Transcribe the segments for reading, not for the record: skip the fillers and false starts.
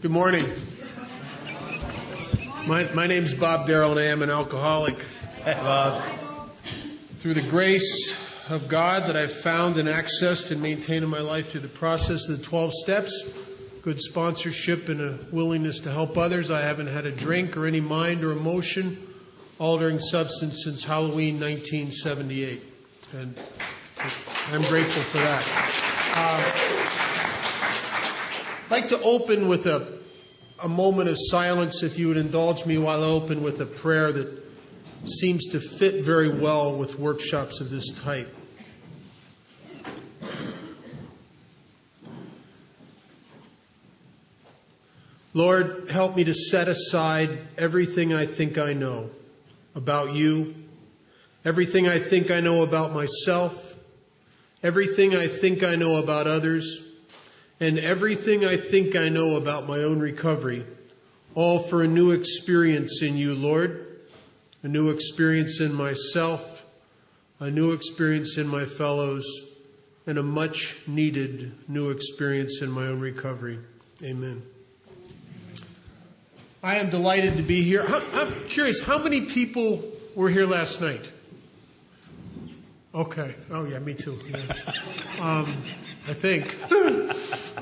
Good morning. My name's Bob Darrell, and I am an alcoholic. Hey, Bob. Through the grace of God that I've found and accessed and maintained in my life through the process of the 12 steps, good sponsorship and a willingness to help others, I haven't had a drink or any mind or emotion altering substance since Halloween 1978. And I'm grateful for that. I'd like to open with a moment of silence, if you would indulge me, while I open with a prayer that seems to fit very well with workshops of this type. Lord, help me to set aside everything I think I know about you, everything I think I know about myself, everything I think I know about others, and everything I think I know about my own recovery, all for a new experience in you, Lord, a new experience in myself, a new experience in my fellows, and a much-needed new experience in my own recovery. Amen. I am delighted to be here. I'm curious, how many people were here last night? Okay. Oh, yeah, me too. Yeah. I think.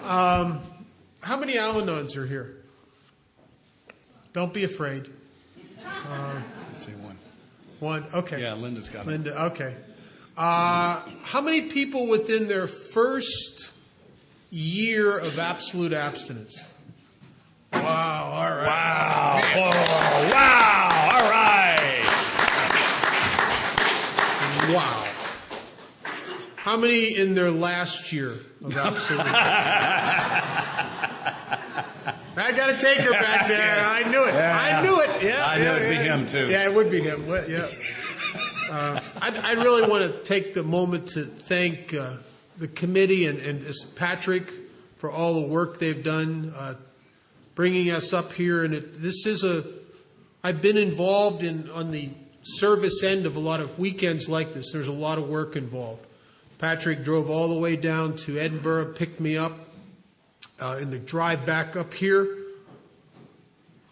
How many Al-Anons are here? Don't be afraid. Let's say one. One? Okay. Yeah, Linda's got it. Linda, okay. How many people within their first year of absolute abstinence? Wow, all right. Wow. Oh, wow. All right. Wow. How many in their last year of absolute I got a taker back there. I knew it. Yeah. I knew it. Yeah. I knew it'd be him, too. Yeah, it would be him. Yeah. I really want to take the moment to thank the committee and Patrick for all the work they've done, bringing us up here. And I've been involved on the service end of a lot of weekends like this. There's a lot of work involved. Patrick drove all the way down to Edinburgh, picked me up in the drive back up here.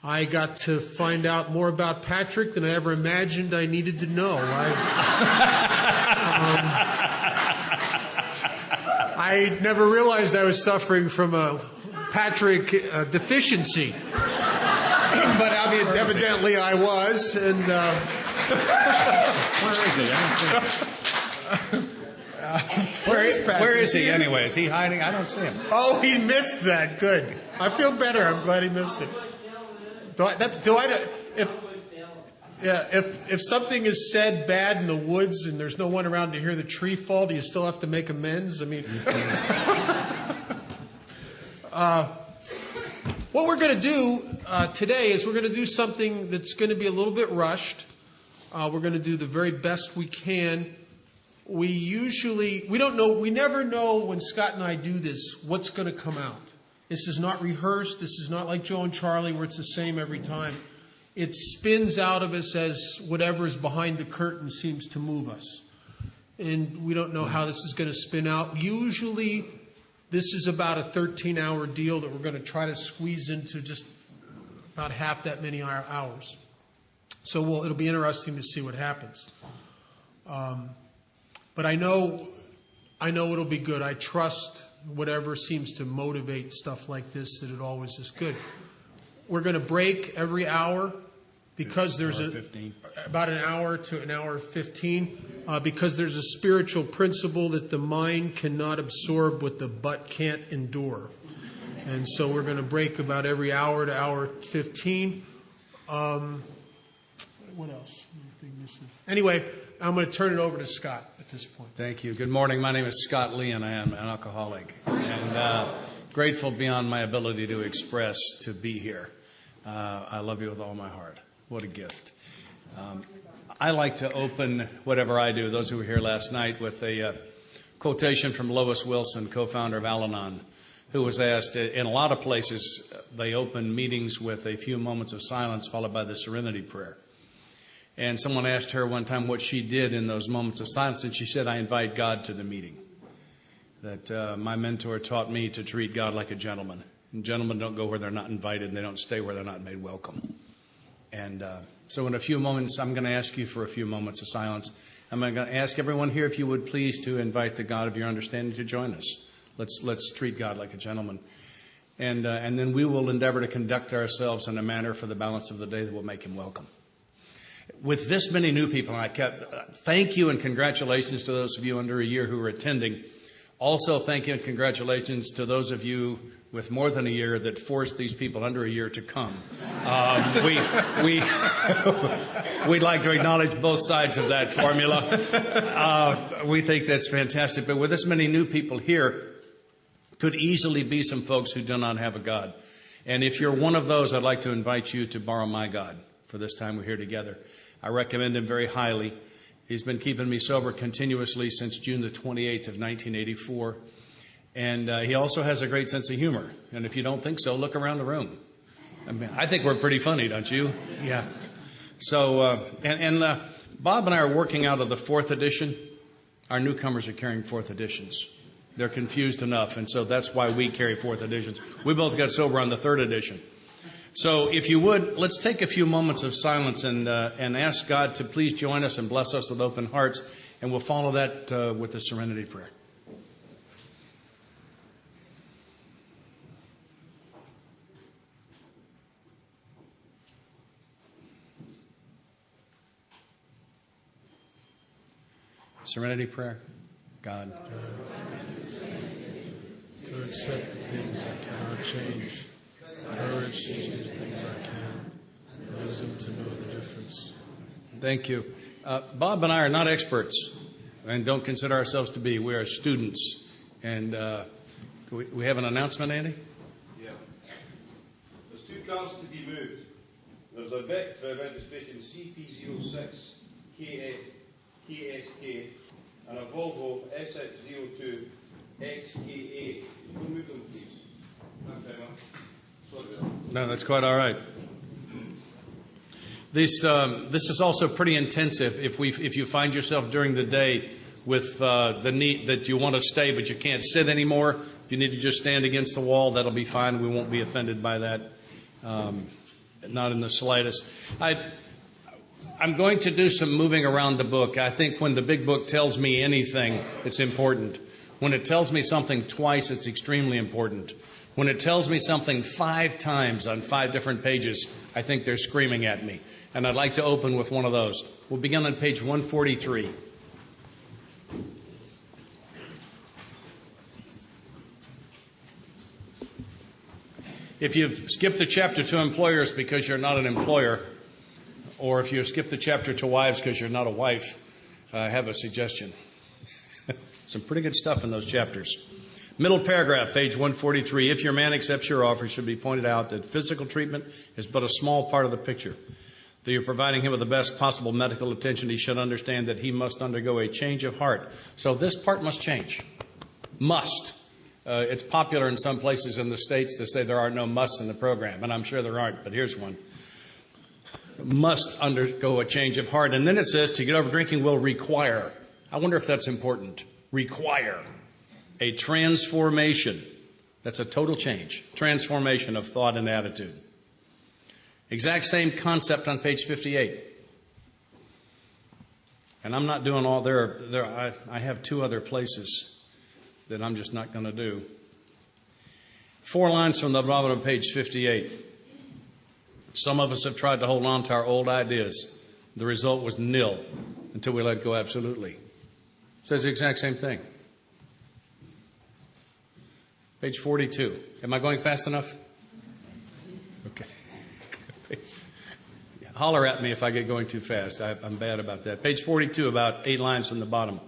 I got to find out more about Patrick than I ever imagined I needed to know. I never realized I was suffering from a Patrick deficiency. But I mean, evidently I was. And where is he? I don't see him. Where is he anyway? Is he hiding? I don't see him. Oh, he missed that. Good. I feel better. I'm glad he missed it. If something is said bad in the woods and there's no one around to hear the tree fall, do you still have to make amends? I mean, what we're going to do today is we're going to do something that's going to be a little bit rushed. We're going to do the very best we can. We never know when Scott and I do this what's going to come out. This is not rehearsed. This is not like Joe and Charlie where it's the same every time. It spins out of us as whatever is behind the curtain seems to move us. And we don't know how this is going to spin out. Usually this is about a 13-hour deal that we're going to try to squeeze into just about half that many hours. So it'll be interesting to see what happens. But I know it'll be good. I trust whatever seems to motivate stuff like this, that it always is good. We're going to break every hour because there's about an hour to an hour 15, because there's a spiritual principle that the mind cannot absorb what the butt can't endure. And so we're going to break about every hour to hour 15. What else? Anyway, I'm going to turn it over to Scott at this point. Thank you. Good morning. My name is Scott Lee, and I am an alcoholic. And grateful beyond my ability to express to be here. I love you with all my heart. What a gift. I like to open whatever I do, those who were here last night, with a quotation from Lois Wilson, co-founder of Al-Anon, who was asked, in a lot of places, they open meetings with a few moments of silence followed by the serenity prayer. And someone asked her one time what she did in those moments of silence, and she said, I invite God to the meeting. That my mentor taught me to treat God like a gentleman And gentlemen don't go where they're not invited, and they don't stay where they're not made welcome. And so in a few moments, I'm going to ask you for a few moments of silence. I'm going to ask everyone here, if you would please, to invite the God of your understanding to join us. Let's treat God like a gentleman. And then we will endeavor to conduct ourselves in a manner for the balance of the day that will make him welcome. With this many new people, thank you and congratulations to those of you under a year who are attending. Also, thank you and congratulations to those of you with more than a year that forced these people under a year to come. We'd like to acknowledge both sides of that formula. We think that's fantastic. But with this many new people here, could easily be some folks who do not have a God. And if you're one of those, I'd like to invite you to borrow my God for this time we're here together. I recommend him very highly. He's been keeping me sober continuously since June the 28th of 1984. And he also has a great sense of humor. And if you don't think so, look around the room. I think we're pretty funny, don't you? Yeah. So, Bob and I are working out of the 4th edition. Our newcomers are carrying 4th editions. They're confused enough, and so that's why we carry 4th editions. We both got sober on the 3rd edition. So if you would, let's take a few moments of silence and ask God to please join us and bless us with open hearts, and we'll follow that with the Serenity Prayer. Serenity Prayer. God. To accept the things I cannot change, courage to choose things I can, and wisdom to know the difference. Thank you. Bob and I are not experts and don't consider ourselves to be. We are students. And we have an announcement, Andy? Yeah. There's 2 cars to be moved. There's a Vic for registration CP06 KSK and a Volvo SX02 XKA. Can you move them, please? Thanks very much. Sorry. No, that's quite all right. This is also pretty intensive. If you find yourself during the day with the need that you want to stay but you can't sit anymore, if you need to just stand against the wall, that'll be fine. We won't be offended by that, not in the slightest. I'm going to do some moving around the book. I think when the big book tells me anything, it's important. When it tells me something twice, it's extremely important. When it tells me something 5 times on 5 different pages, I think they're screaming at me. And I'd like to open with one of those. We'll begin on page 143. If you've skipped the chapter to employers because you're not an employer, or if you skip the chapter to wives because you're not a wife, I have a suggestion. Some pretty good stuff in those chapters. Middle paragraph, page 143. If your man accepts your offer, it should be pointed out that physical treatment is but a small part of the picture. Though you're providing him with the best possible medical attention, he should understand that he must undergo a change of heart. So this part must change. Must. It's popular in some places in the States to say there are no musts in the program, and I'm sure there aren't, but here's one. Must undergo a change of heart. And then it says to get over drinking will require. I wonder if that's important. Require a transformation. That's a total change. Transformation of thought and attitude. Exact same concept on page 58. And I'm not doing all there. I have 2 other places that I'm just not going to do. 4 lines from the bottom of page 58. Some of us have tried to hold on to our old ideas. The result was nil until we let go absolutely. It says the exact same thing. Page 42. Am I going fast enough? Okay. Holler at me if I get going too fast. I'm bad about that. Page 42, about 8 lines from the bottom.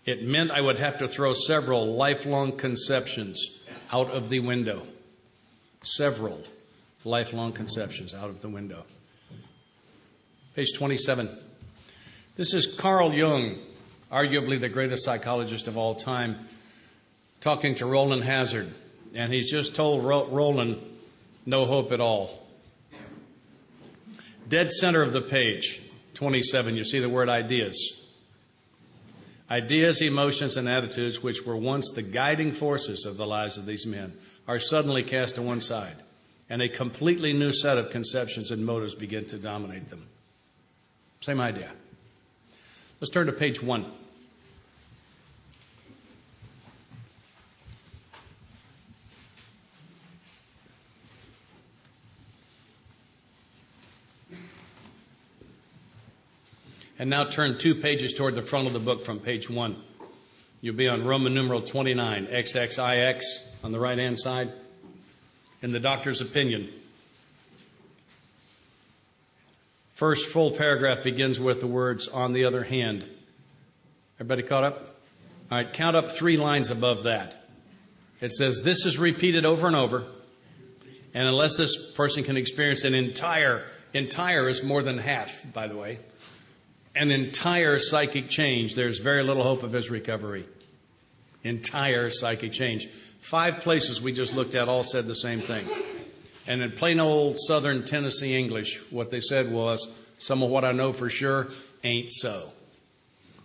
It meant I would have to throw several lifelong conceptions out of the window. Several lifelong conceptions out of the window. Page 27. This is Carl Jung, arguably the greatest psychologist of all time, talking to Roland Hazard. And he's just told Roland, no hope at all. Dead center of the page, 27, you see the word ideas. Ideas, emotions, and attitudes which were once the guiding forces of the lives of these men are suddenly cast to one side, and a completely new set of conceptions and motives begin to dominate them. Same idea. Let's turn to page 1. And now turn 2 pages toward the front of the book from page 1. You'll be on Roman numeral 29, XXIX on the right-hand side. In the doctor's opinion. First full paragraph begins with the words, on the other hand. Everybody caught up? All right, count up 3 lines above that. It says, this is repeated over and over. And unless this person can experience an entire is more than half, by the way, an entire psychic change, there's very little hope of his recovery. Entire psychic change. 5 places we just looked at all said the same thing. And in plain old Southern Tennessee English, what they said was, some of what I know for sure ain't so.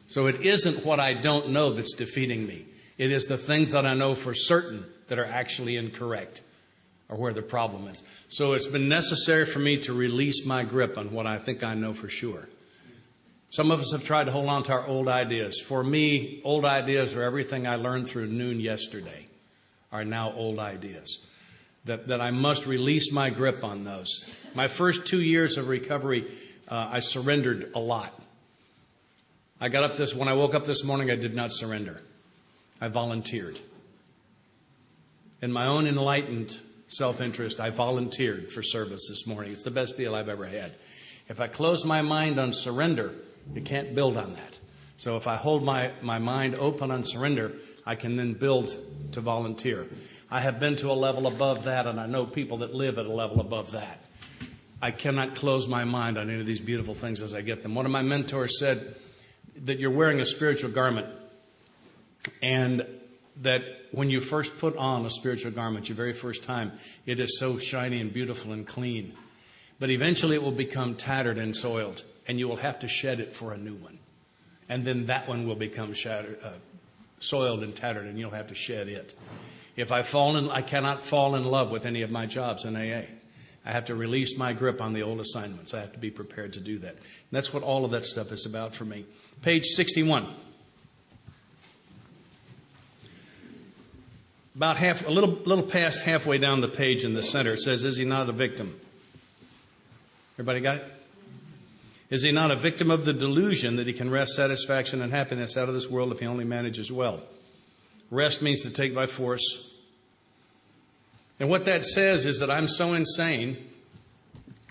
So it isn't what I don't know that's defeating me. It is the things that I know for certain that are actually incorrect, or where the problem is. So it's been necessary for me to release my grip on what I think I know for sure. Some of us have tried to hold on to our old ideas. For me, old ideas are everything I learned through noon yesterday are now old ideas. That I must release my grip on those. My first 2 years of recovery, I surrendered a lot. When I woke up this morning, I did not surrender. I volunteered. In my own enlightened self-interest, I volunteered for service this morning. It's the best deal I've ever had. If I close my mind on surrender, you can't build on that. So if I hold my mind open on surrender, I can then build to volunteer. I have been to a level above that, and I know people that live at a level above that. I cannot close my mind on any of these beautiful things as I get them. One of my mentors said that you're wearing a spiritual garment, and that when you first put on a spiritual garment, your very first time, it is so shiny and beautiful and clean. But eventually it will become tattered and soiled, and you will have to shed it for a new one. And then that one will become soiled and tattered, and you'll have to shed it. If I cannot fall in love with any of my jobs in AA. I have to release my grip on the old assignments. I have to be prepared to do that. And that's what all of that stuff is about for me. Page 61. About a little past halfway down the page in the center, it says, is he not a victim? Everybody got it? Is he not a victim of the delusion that he can wrest satisfaction and happiness out of this world if he only manages well? Rest means to take by force. And what that says is that I'm so insane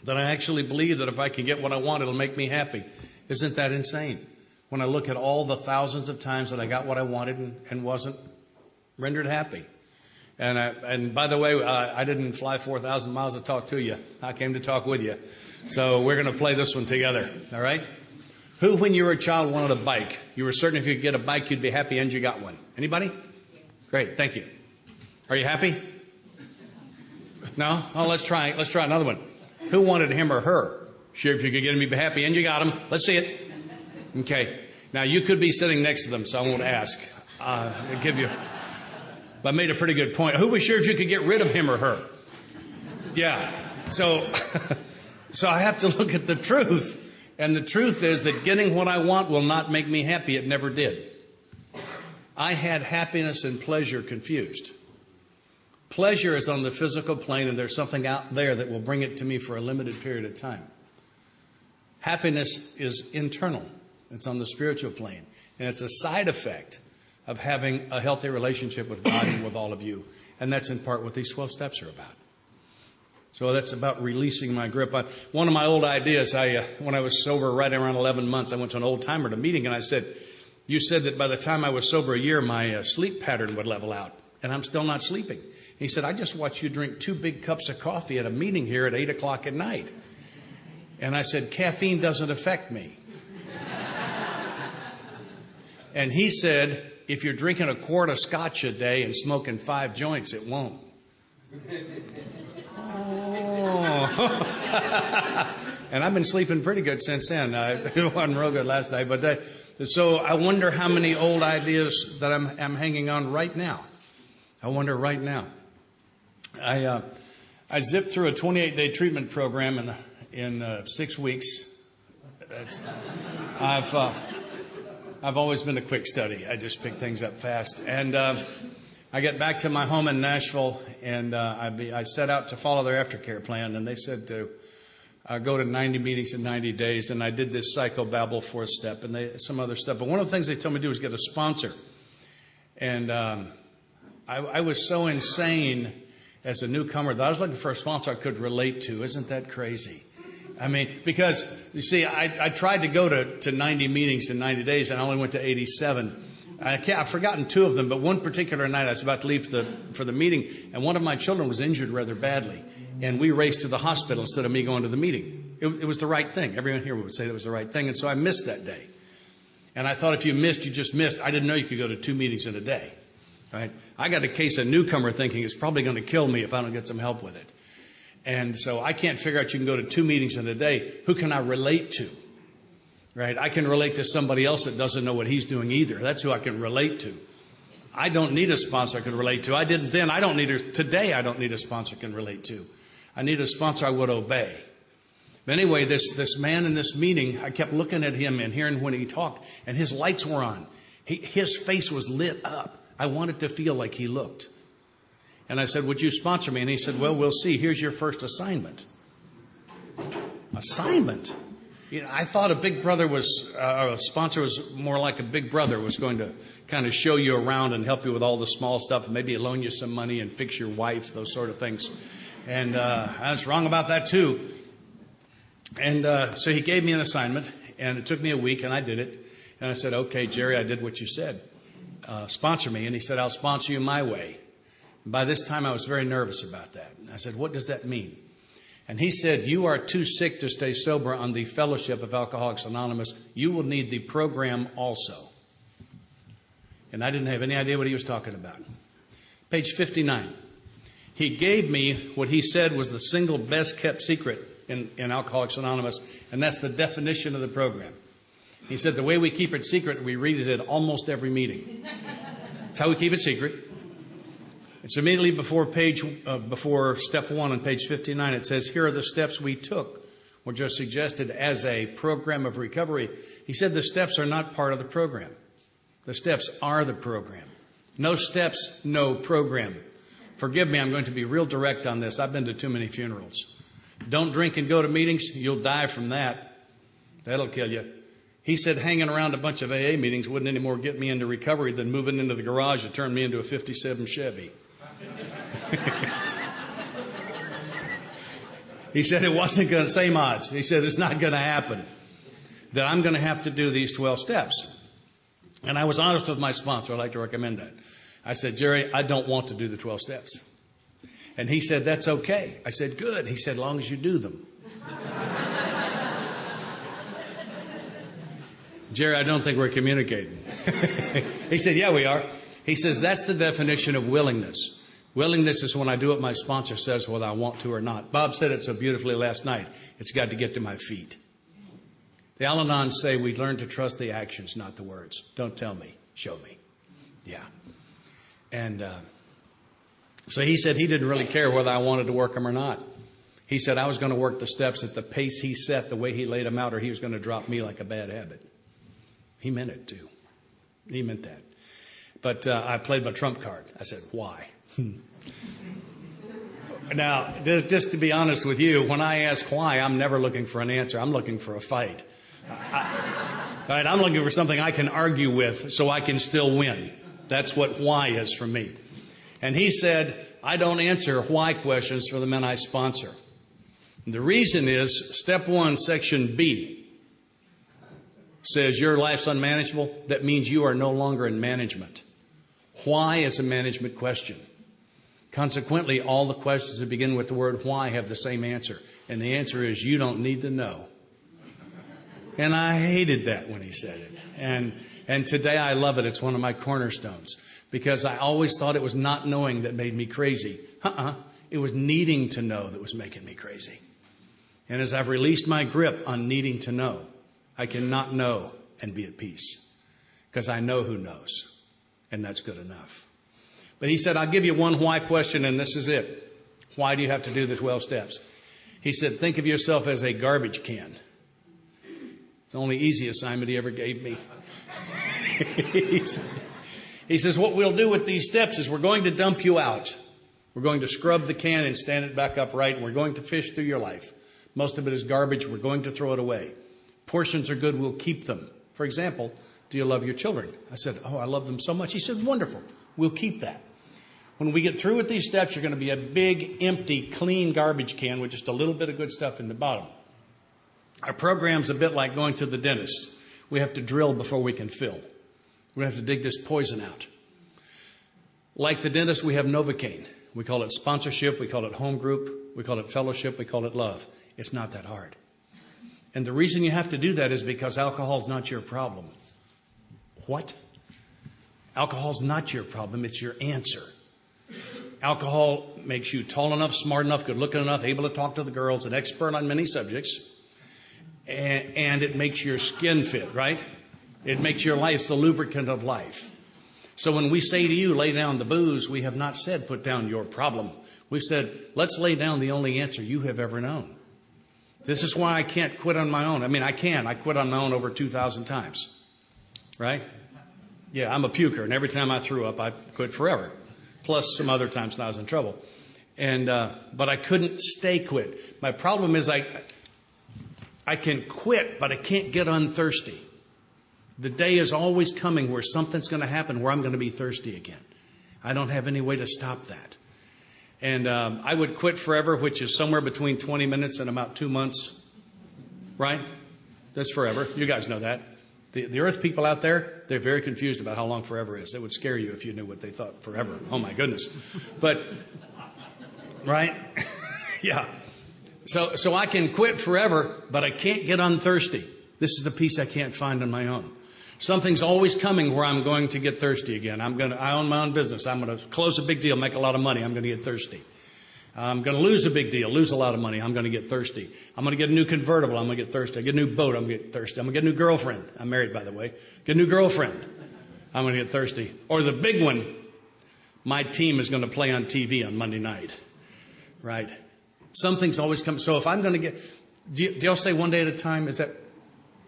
that I actually believe that if I can get what I want, it'll make me happy. Isn't that insane? When I look at all the thousands of times that I got what I wanted and wasn't rendered happy. And by the way, I didn't fly 4,000 miles to talk to you. I came to talk with you. So we're going to play this one together. All right? Who, when you were a child, wanted a bike? You were certain if you could get a bike, you'd be happy, and you got one. Anybody? Great. Thank you. Are you happy? No? Oh, let's try another one. Who wanted him or her? Sure, if you could get him, you'd be happy, and you got him. Let's see it. Okay. Now, you could be sitting next to them, so I won't ask. I'll give you. But I made a pretty good point. Who was sure if you could get rid of him or her? Yeah. So I have to look at the truth. And the truth is that getting what I want will not make me happy. It never did. I had happiness and pleasure confused. Pleasure is on the physical plane, and there's something out there that will bring it to me for a limited period of time. Happiness is internal. It's on the spiritual plane. And it's a side effect of having a healthy relationship with God and with all of you. And that's in part what these 12 steps are about. So that's about releasing my grip on one of my old ideas. When I was sober right around 11 months, I went to an old timer at a meeting, and I said, you said that by the time I was sober a year, my sleep pattern would level out, and I'm still not sleeping. He said, I just watched you drink 2 big cups of coffee at a meeting here at 8 o'clock at night. And I said, caffeine doesn't affect me. And he said, if you're drinking a quart of scotch a day and smoking 5 joints, it won't. Oh. And I've been sleeping pretty good since then. It wasn't real good last night. But so I wonder how many old ideas that I'm hanging on right now. I wonder right now. I zipped through a 28-day treatment program in 6 weeks. I've always been a quick study. I just pick things up fast. And I get back to my home in Nashville, and I set out to follow their aftercare plan. And they said to go to 90 meetings in 90 days. And I did this psychobabble fourth step and some other stuff. But one of the things they told me to do was get a sponsor. And I was so insane as a newcomer that I was looking for a sponsor I could relate to. Isn't that crazy? I mean, because, you see, I tried to go to 90 meetings in 90 days, and I only went to 87. I've forgotten 2 of them, but one particular night I was about to leave for the meeting, and one of my children was injured rather badly, and we raced to the hospital instead of me going to the meeting. It was the right thing. Everyone here would say it was the right thing, and so I missed that day. And I thought if you missed, you just missed. I didn't know you could go to 2 meetings in a day. Right? I got a case of newcomer thinking it's probably going to kill me if I don't get some help with it. And so I can't figure out you can go to 2 meetings in a day. Who can I relate to? Right? I can relate to somebody else that doesn't know what he's doing either. That's who I can relate to. I don't need a sponsor I can relate to. I didn't then. I don't need today. I don't need a sponsor I can relate to. I need a sponsor I would obey. But anyway, this man in this meeting, I kept looking at him and hearing when he talked, and his lights were on. His face was lit up. I wanted to feel like he looked. And I said, would you sponsor me? And he said, well, we'll see. Here's your first assignment. Assignment? You know, I thought a big brother was, a sponsor was more like a big brother, was going to kind of show you around and help you with all the small stuff and maybe loan you some money and fix your wife, those sort of things. And I was wrong about that too. And so he gave me an assignment, and it took me a week, and I did it. And I said, okay, Jerry, I did what you said. Sponsor me. And he said, I'll sponsor you my way. And by this time, I was very nervous about that. And I said, what does that mean? And he said, you are too sick to stay sober on the Fellowship of Alcoholics Anonymous. You will need the program also. And I didn't have any idea what he was talking about. Page 59. He gave me what he said was the single best kept secret in Alcoholics Anonymous, and that's the definition of the program. He said, the way we keep it secret, we read it at almost every meeting. That's how we keep it secret. It's immediately before step 1 on page 59. It says, here are the steps we took, or just suggested as a program of recovery. He said the steps are not part of the program. The steps are the program. No steps, no program. Forgive me, I'm going to be real direct on this. I've been to too many funerals. Don't drink and go to meetings. You'll die from that. That'll kill you. He said hanging around a bunch of AA meetings wouldn't any more get me into recovery than moving into the garage to turn me into a 57 Chevy. He said it wasn't going to, same odds. He said it's not going to happen. That I'm going to have to do these 12 steps. And I was honest with my sponsor. I'd like to recommend that. I said, Jerry, I don't want to do the 12 steps. And he said, that's okay. I said, good. He said, as long as you do them. Jerry, I don't think we're communicating. He said, yeah, we are. He says, that's the definition of willingness. Willingness is when I do what my sponsor says, whether I want to or not. Bob said it so beautifully last night. It's got to get to my feet. The Al-Anons say we learn to trust the actions, not the words. Don't tell me. Show me. Yeah. And so he said he didn't really care whether I wanted to work them or not. He said I was going to work the steps at the pace he set, the way he laid them out, or he was going to drop me like a bad habit. He meant it, too. He meant that. But I played my trump card. I said, why? Now, just to be honest with you, when I ask why, I'm never looking for an answer. I'm looking for a fight. Right? I'm looking for something I can argue with so I can still win. That's what why is for me. And he said, I don't answer why questions for the men I sponsor. And the reason is, step 1, section B, says your life's unmanageable. That means you are no longer in management. Why is a management question. Consequently, all the questions that begin with the word why have the same answer. And the answer is you don't need to know. And I hated that when he said it. And today I love it. It's one of my cornerstones. Because I always thought it was not knowing that made me crazy. It was needing to know that was making me crazy. And as I've released my grip on needing to know, I can not know and be at peace because I know who knows, and that's good enough. But he said, I'll give you one why question, and this is it. Why do you have to do the 12 steps? He said, think of yourself as a garbage can. It's the only easy assignment he ever gave me. He says, what we'll do with these steps is we're going to dump you out. We're going to scrub the can and stand it back upright, and we're going to fish through your life. Most of it is garbage. We're going to throw it away. Portions are good. We'll keep them. For example, do you love your children? I said, oh, I love them so much. He said, wonderful. We'll keep that. When we get through with these steps, you're going to be a big, empty, clean garbage can with just a little bit of good stuff in the bottom. Our program's a bit like going to the dentist. We have to drill before we can fill. We have to dig this poison out. Like the dentist, we have Novocaine. We call it sponsorship. We call it home group. We call it fellowship. We call it love. It's not that hard. And the reason you have to do that is because alcohol is not your problem. What? Alcohol is not your problem. It's your answer. Alcohol makes you tall enough, smart enough, good looking enough, able to talk to the girls, an expert on many subjects. And it makes your skin fit, right? It makes your life the lubricant of life. So when we say to you, lay down the booze, we have not said put down your problem. We've said, let's lay down the only answer you have ever known. This is why I can't quit on my own. I mean, I can. I quit on my own over 2,000 times. Right? Yeah, I'm a puker, and every time I threw up, I quit forever. Plus some other times when I was in trouble. But I couldn't stay quit. My problem is I can quit, but I can't get unthirsty. The day is always coming where something's going to happen where I'm going to be thirsty again. I don't have any way to stop that. And I would quit forever, which is somewhere between 20 minutes and about 2 months. Right? That's forever. You guys know that. The earth people out there, they're very confused about how long forever is. It would scare you if you knew what they thought forever. Oh, my goodness. But, right? Yeah. So I can quit forever, but I can't get unthirsty. This is the peace I can't find on my own. Something's always coming where I'm going to get thirsty again. I own my own business. I'm going to close a big deal, make a lot of money. I'm going to get thirsty. I'm going to lose a big deal, lose a lot of money. I'm going to get thirsty. I'm going to get a new convertible. I'm going to get thirsty. I get a new boat. I'm going to get thirsty. I'm going to get a new girlfriend. I'm married, by the way. Get a new girlfriend. I'm going to get thirsty. Or the big one, my team is going to play on TV on Monday night. Right? Something's always coming. So if I'm going to get, do y'all say one day at a time? Is that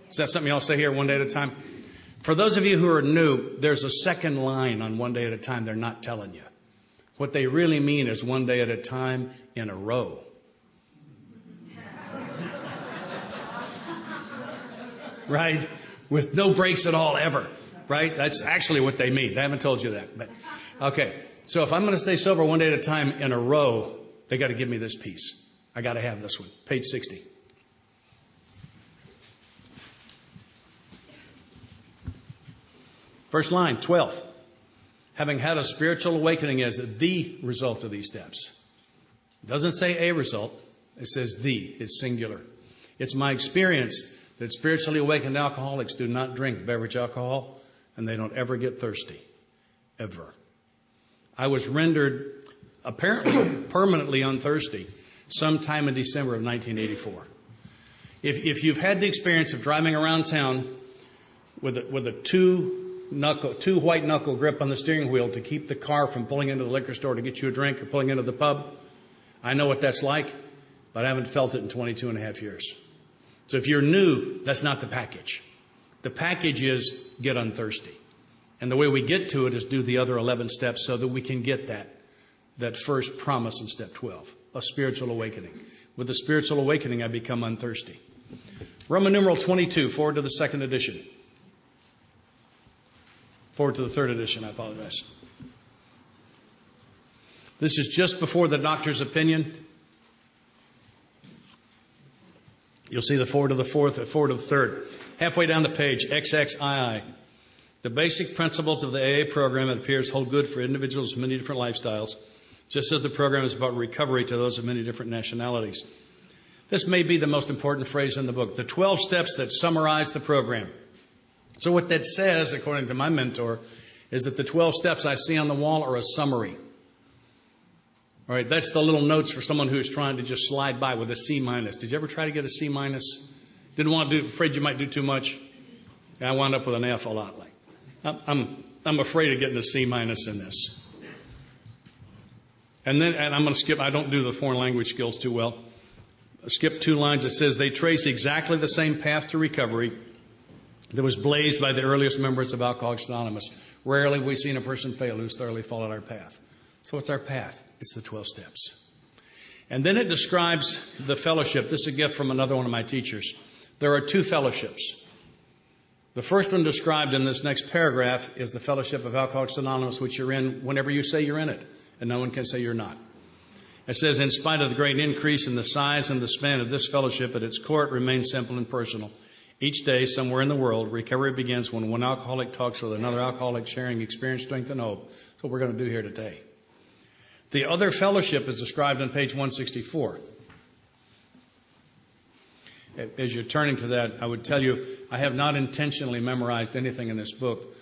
something y'all say here, one day at a time? For those of you who are new, there's a second line on one day at a time they're not telling you. What they really mean is one day at a time in a row. Right? With no breaks at all ever. Right? That's actually what they mean. They haven't told you that. But okay. So if I'm going to stay sober one day at a time in a row, they got to give me this piece. I got to have this one. Page 60. First line, 12. Having had a spiritual awakening as the result of these steps. It doesn't say a result. It says the. It's singular. It's my experience that spiritually awakened alcoholics do not drink beverage alcohol, and they don't ever get thirsty. Ever. I was rendered apparently permanently unthirsty sometime in December of 1984. If you've had the experience of driving around town with a two white knuckle grip on the steering wheel to keep the car from pulling into the liquor store to get you a drink or pulling into the pub, I know what that's like, but I haven't felt it in 22 and a half years. So if you're new, that's not the package. The package is get unthirsty. And the way we get to it is do the other 11 steps so that we can get that first promise in step 12, a spiritual awakening. With the spiritual awakening, I become unthirsty. Roman numeral 22, forward to the second edition. Forward to the third edition, I apologize. This is just before the doctor's opinion. You'll see the forward to the fourth, forward to the third. Halfway down the page, XXII. The basic principles of the AA program, it appears, hold good for individuals with many different lifestyles, just as the program is about recovery to those of many different nationalities. This may be the most important phrase in the book, the 12 steps that summarize the program. So what that says, according to my mentor, is that the 12 steps I see on the wall are a summary. All right, that's the little notes for someone who's trying to just slide by with a C minus. Did you ever try to get a C minus? Didn't want to do, afraid you might do too much? I wound up with an F a lot. I'm afraid of getting a C minus in this. And I'm going to skip, I don't do the foreign language skills too well. I'll skip 2 lines. It says, they trace exactly the same path to recovery that was blazed by the earliest members of Alcoholics Anonymous. Rarely have we seen a person fail who's thoroughly followed our path. So what's our path? It's the 12 steps. And then it describes the fellowship. This is a gift from another one of my teachers. There are 2 fellowships. The first one described in this next paragraph is the fellowship of Alcoholics Anonymous, which you're in whenever you say you're in it, and no one can say you're not. It says, in spite of the great increase in the size and the span of this fellowship, at its core it remains simple and personal. Each day, somewhere in the world, recovery begins when one alcoholic talks with another alcoholic, sharing experience, strength, and hope. That's what we're going to do here today. The other fellowship is described on page 164. As you're turning to that, I would tell you, I have not intentionally memorized anything in this book,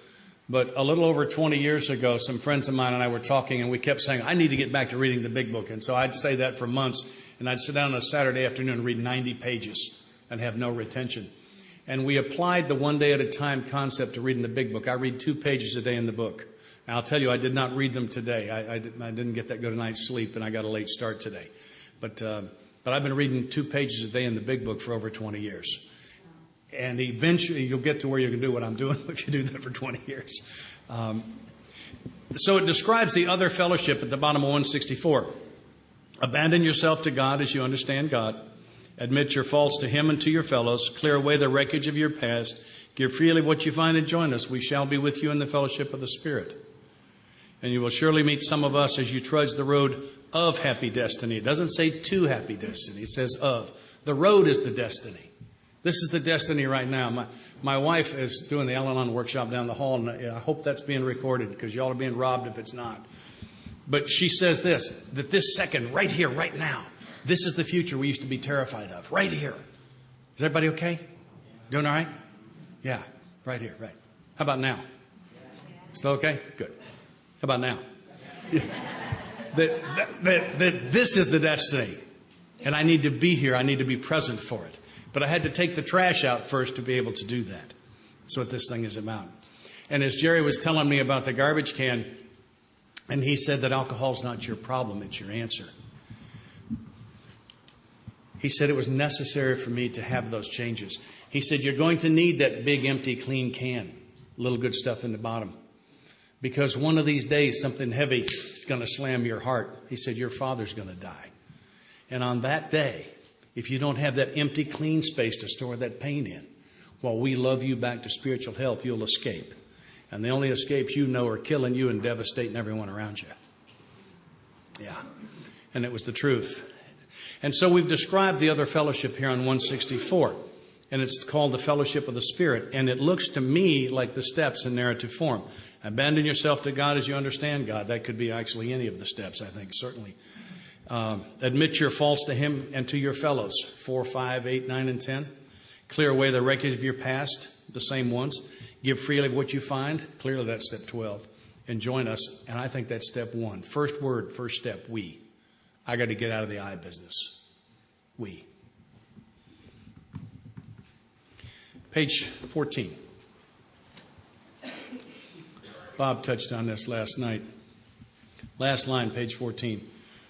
but a little over 20 years ago, some friends of mine and I were talking, and we kept saying, I need to get back to reading the big book. And so I'd say that for months, and I'd sit down on a Saturday afternoon and read 90 pages and have no retention. And we applied the one day at a time concept to reading the big book. I read 2 pages a day in the book. Now, I'll tell you, I did not read them today. I didn't get that good a night's sleep, and I got a late start today. But I've been reading 2 pages a day in the big book for over 20 years. And eventually you'll get to where you can do what I'm doing if you do that for 20 years. So it describes the other fellowship at the bottom of 164. Abandon yourself to God as you understand God. Admit your faults to Him and to your fellows. Clear away the wreckage of your past. Give freely what you find and join us. We shall be with you in the fellowship of the Spirit. And you will surely meet some of us as you trudge the road of happy destiny. It doesn't say to happy destiny. It says of. The road is the destiny. This is the destiny right now. My wife is doing the Al-Anon workshop down the hall, and I hope that's being recorded because y'all are being robbed if it's not. But she says this, that this second, right here, right now, this is the future we used to be terrified of. Right here. Is everybody okay? Doing all right? Yeah, right here, right. How about now? Still okay? Good. How about now? Yeah. That this is the destiny. And I need to be here. I need to be present for it. But I had to take the trash out first to be able to do that. That's what this thing is about. And as Jerry was telling me about the garbage can, and he said that alcohol's not your problem, it's your answer. He said it was necessary for me to have those changes. He said, you're going to need that big, empty, clean can, little good stuff in the bottom. Because one of these days, something heavy is going to slam your heart. He said, your father's going to die. And on that day, if you don't have that empty, clean space to store that pain in, while we love you back to spiritual health, you'll escape. And the only escapes you know are killing you and devastating everyone around you. Yeah. And it was the truth. And so we've described the other fellowship here on 164. And it's called the Fellowship of the Spirit. And it looks to me like the steps in narrative form. Abandon yourself to God as you understand God. That could be actually any of the steps, I think, certainly. Admit your faults to Him and to your fellows. 4, 5, 8, 9, and 10. Clear away the wreckage of your past, the same ones. Give freely what you find. Clearly that's step 12. And join us. And I think that's step 1. First word, first step, we. I got to get out of the I business. We. Page 14. Bob touched on this last night. Last line, page 14.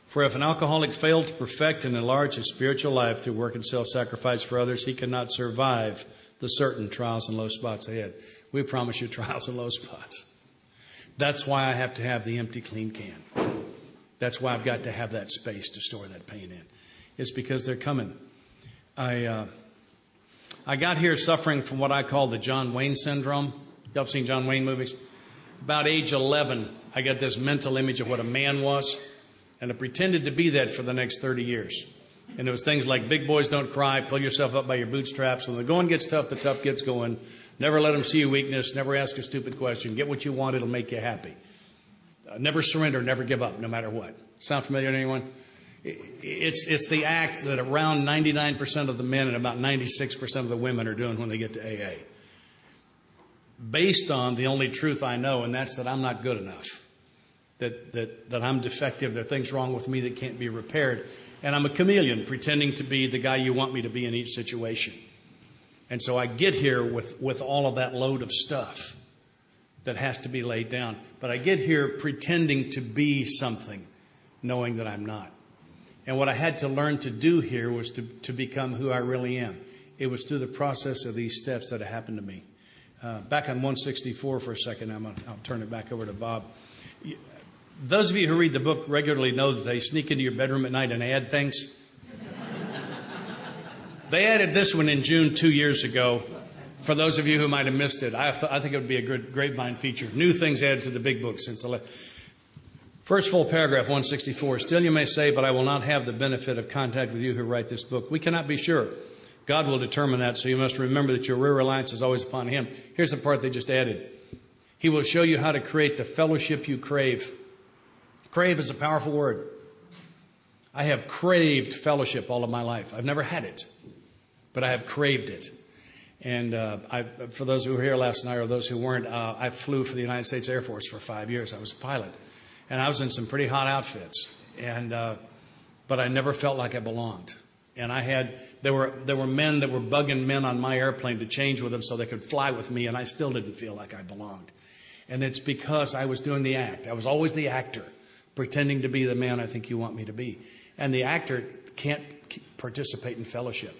For if an alcoholic failed to perfect and enlarge his spiritual life through work and self-sacrifice for others, he cannot survive the certain trials and low spots ahead. We promise you trials and low spots. That's why I have to have the empty, clean can. That's why I've got to have that space to store that pain in. It's because they're coming. I got here suffering from what I call the John Wayne syndrome. Y'all have seen John Wayne movies? About age 11, I got this mental image of what a man was, and I pretended to be that for the next 30 years. And it was things like big boys don't cry, pull yourself up by your bootstraps. When the going gets tough, the tough gets going. Never let them see your weakness. Never ask a stupid question. Get what you want, it'll make you happy. Never surrender, never give up, no matter what. Sound familiar to anyone? It's the act that around 99% of the men and about 96% of the women are doing when they get to AA. Based on the only truth I know, and that's that I'm not good enough. that I'm defective, there are things wrong with me that can't be repaired. And I'm a chameleon, pretending to be the guy you want me to be in each situation. And so I get here with all of that load of stuff that has to be laid down. But I get here pretending to be something, knowing that I'm not. And what I had to learn to do here was to become who I really am. It was through the process of these steps that it happened to me. Back on 164 for a second, I'll turn it back over to Bob. Those of you who read the book regularly know that they sneak into your bedroom at night and add things. They added this one in June 2 years ago. For those of you who might have missed it, I think it would be a good grapevine feature. New things added to the big book since the first full paragraph, 164. Still you may say, but I will not have the benefit of contact with you who write this book. We cannot be sure. God will determine that, so you must remember that your real reliance is always upon Him. Here's the part they just added. He will show you how to create the fellowship you crave. Crave is a powerful word. I have craved fellowship all of my life. I've never had it, but I have craved it. And for those who were here last night or those who weren't, I flew for the United States Air Force for 5 years. I was a pilot. And I was in some pretty hot outfits. But I never felt like I belonged. And there were men that were bugging men on my airplane to change with them so they could fly with me, and I still didn't feel like I belonged. And it's because I was doing the act. I was always the actor, pretending to be the man I think you want me to be. And the actor can't participate in fellowship.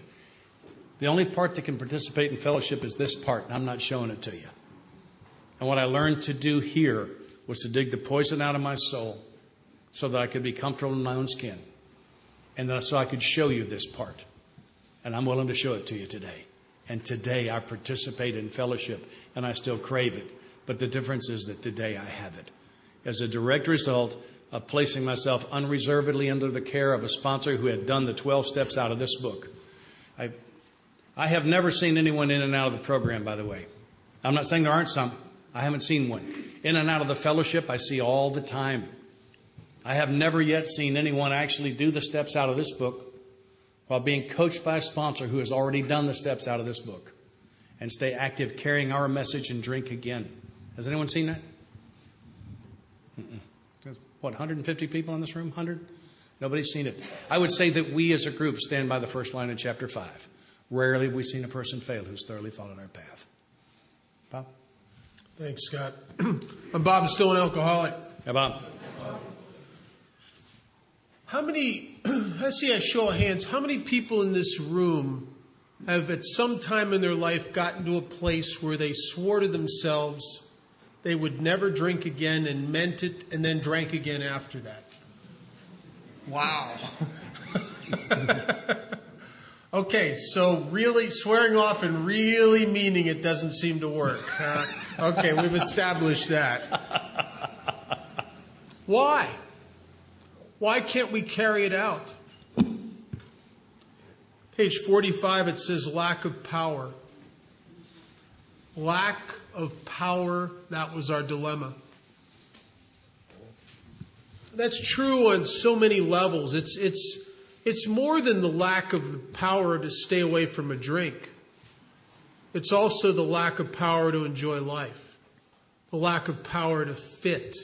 The only part that can participate in fellowship is this part, and I'm not showing it to you. And what I learned to do here was to dig the poison out of my soul so that I could be comfortable in my own skin. And then so I could show you this part. And I'm willing to show it to you today. And today I participate in fellowship, and I still crave it. But the difference is that today I have it. As a direct result of placing myself unreservedly under the care of a sponsor who had done the 12 steps out of this book. I have never seen anyone in and out of the program, by the way. I'm not saying there aren't some. I haven't seen one. In and out of the fellowship, I see all the time. I have never yet seen anyone actually do the steps out of this book while being coached by a sponsor who has already done the steps out of this book and stay active, carrying our message and drink again. Has anyone seen that? What, 150 people in this room? 100? Nobody's seen it. I would say that we as a group stand by the first line in chapter 5. Rarely have we seen a person fail who's thoroughly followed our path. Bob? Thanks, Scott. I'm Bob. I'm still an alcoholic. Yeah, Bob. How many, I see a show of hands, how many people in this room have at some time in their life gotten to a place where they swore to themselves they would never drink again and meant it and then drank again after that? Wow. Okay, so really swearing off and really meaning it doesn't seem to work. Okay, we've established that. Why? Why can't we carry it out? Page 45, it says lack of power. Lack of power, that was our dilemma. That's true on so many levels. It's more than the lack of the power to stay away from a drink. It's also the lack of power to enjoy life, the lack of power to fit,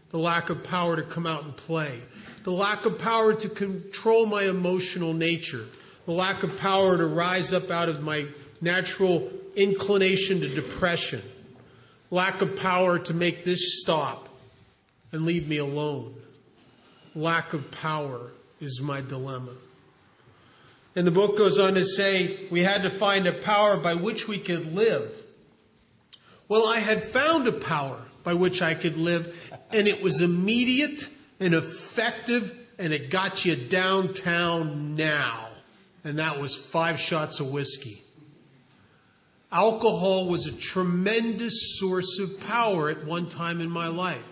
the lack of power to come out and play, the lack of power to control my emotional nature, the lack of power to rise up out of my natural inclination to depression, lack of power to make this stop and leave me alone. Lack of power is my dilemma. And the book goes on to say we had to find a power by which we could live. Well, I had found a power by which I could live, and it was immediate and effective, and it got you downtown now. And that was 5 shots of whiskey. Alcohol was a tremendous source of power at one time in my life.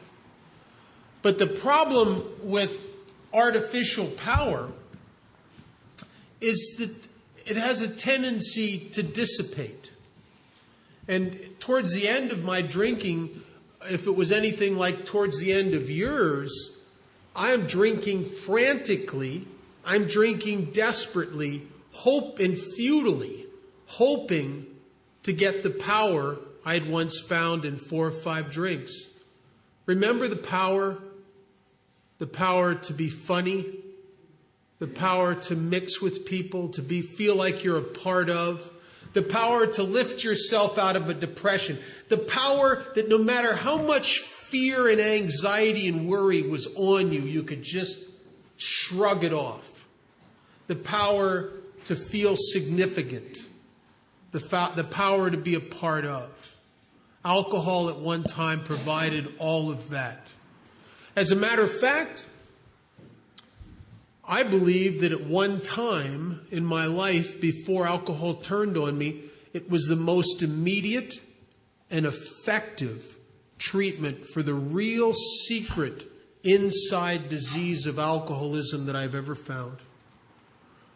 But the problem with artificial power is that it has a tendency to dissipate. And towards the end of my drinking, if it was anything like towards the end of yours, I am drinking frantically, I'm drinking desperately, futilely, hoping to get the power I'd once found in 4 or 5 drinks. Remember the power the power to be funny, the power to mix with people, to feel like you're a part of, the power to lift yourself out of a depression, the power that no matter how much fear and anxiety and worry was on you, you could just shrug it off. The power to feel significant, the power to be a part of. Alcohol at one time provided all of that. As a matter of fact, I believe that at one time in my life, before alcohol turned on me, it was the most immediate and effective treatment for the real secret inside disease of alcoholism that I've ever found.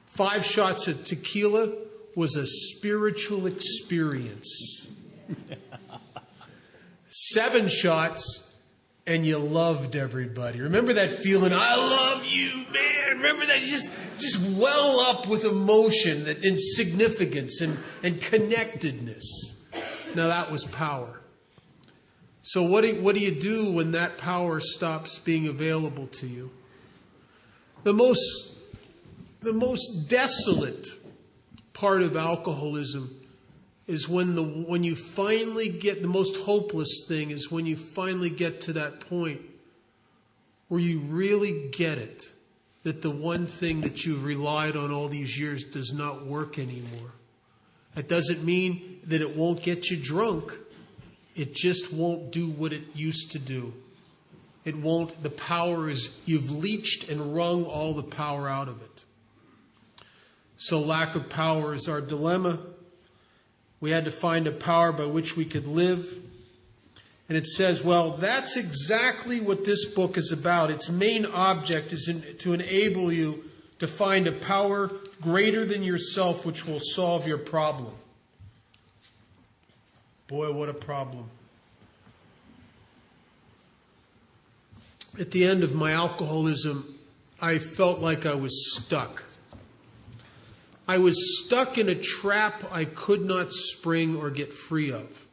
5 shots of tequila was a spiritual experience. 7 shots, and you loved everybody. Remember that feeling? I love you, man. Remember that? You just well up with emotion and significance and connectedness. Now that was power. So what do you do when that power stops being available to you? The most desolate part of alcoholism is when you finally get, the most hopeless thing is when you finally get to that point where you really get it, that the one thing that you've relied on all these years does not work anymore. That doesn't mean that it won't get you drunk. It just won't do what it used to do. It won't, the power is, you've leached and wrung all the power out of it. So lack of power is our dilemma. We had to find a power by which we could live. And it says, well, that's exactly what this book is about. Its main object is to enable you to find a power greater than yourself which will solve your problem. Boy, what a problem. At the end of my alcoholism, I felt like I was stuck. I was stuck in a trap I could not spring or get free of.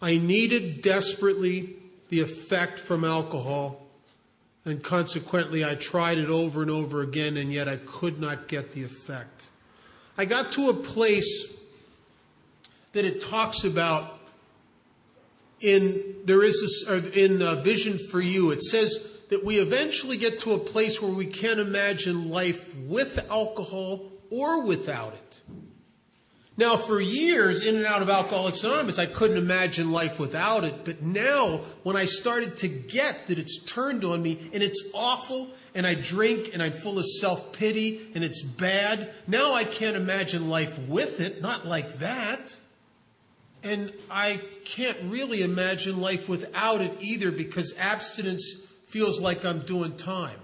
I needed desperately the effect from alcohol, and consequently I tried it over and over again, and yet I could not get the effect. I got to a place that it talks about in Vision for You. It says that we eventually get to a place where we can't imagine life with alcohol or without it. Now, for years, in and out of Alcoholics Anonymous, I couldn't imagine life without it. But now, when I started to get that it's turned on me, and it's awful, and I drink, and I'm full of self-pity, and it's bad, now I can't imagine life with it, not like that. And I can't really imagine life without it either, because abstinence feels like I'm doing time.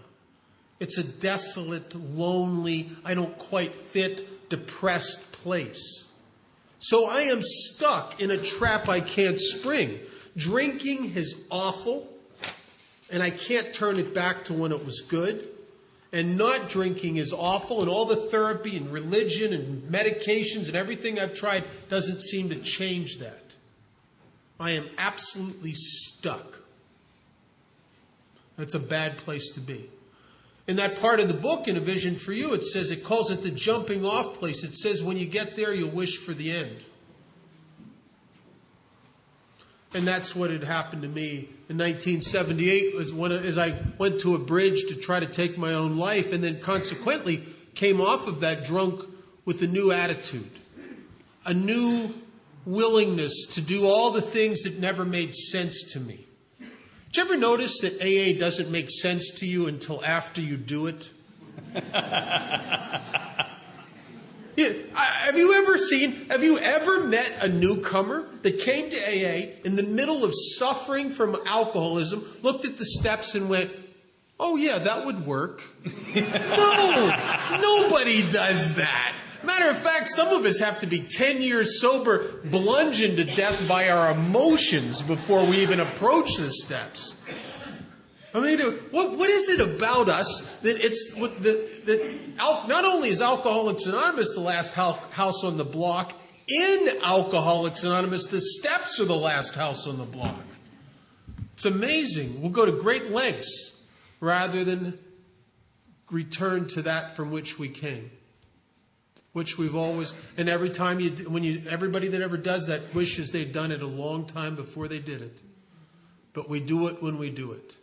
It's a desolate, lonely, I don't quite fit, depressed place. So I am stuck in a trap I can't spring. Drinking is awful, and I can't turn it back to when it was good. And not drinking is awful, and all the therapy and religion and medications and everything I've tried doesn't seem to change that. I am absolutely stuck. That's a bad place to be. In that part of the book, in A Vision for You, it says, it calls it the jumping off place. It says when you get there, you'll wish for the end. And that's what had happened to me in 1978, as I went to a bridge to try to take my own life, and then consequently came off of that drunk with a new attitude, a new willingness to do all the things that never made sense to me. Did you ever notice that AA doesn't make sense to you until after you do it? Have you ever met a newcomer that came to AA in the middle of suffering from alcoholism, looked at the steps and went, oh yeah, that would work? No, nobody does that. Matter of fact, some of us have to be 10 years sober, bludgeoned to death by our emotions before we even approach the steps. I mean, what is it about us that not only is Alcoholics Anonymous the last house on the block, in Alcoholics Anonymous, the steps are the last house on the block. It's amazing. We'll go to great lengths. rather than return to that from which we came. Which we've always, and every time everybody that ever does that wishes they'd done it a long time before they did it. But we do it when we do it.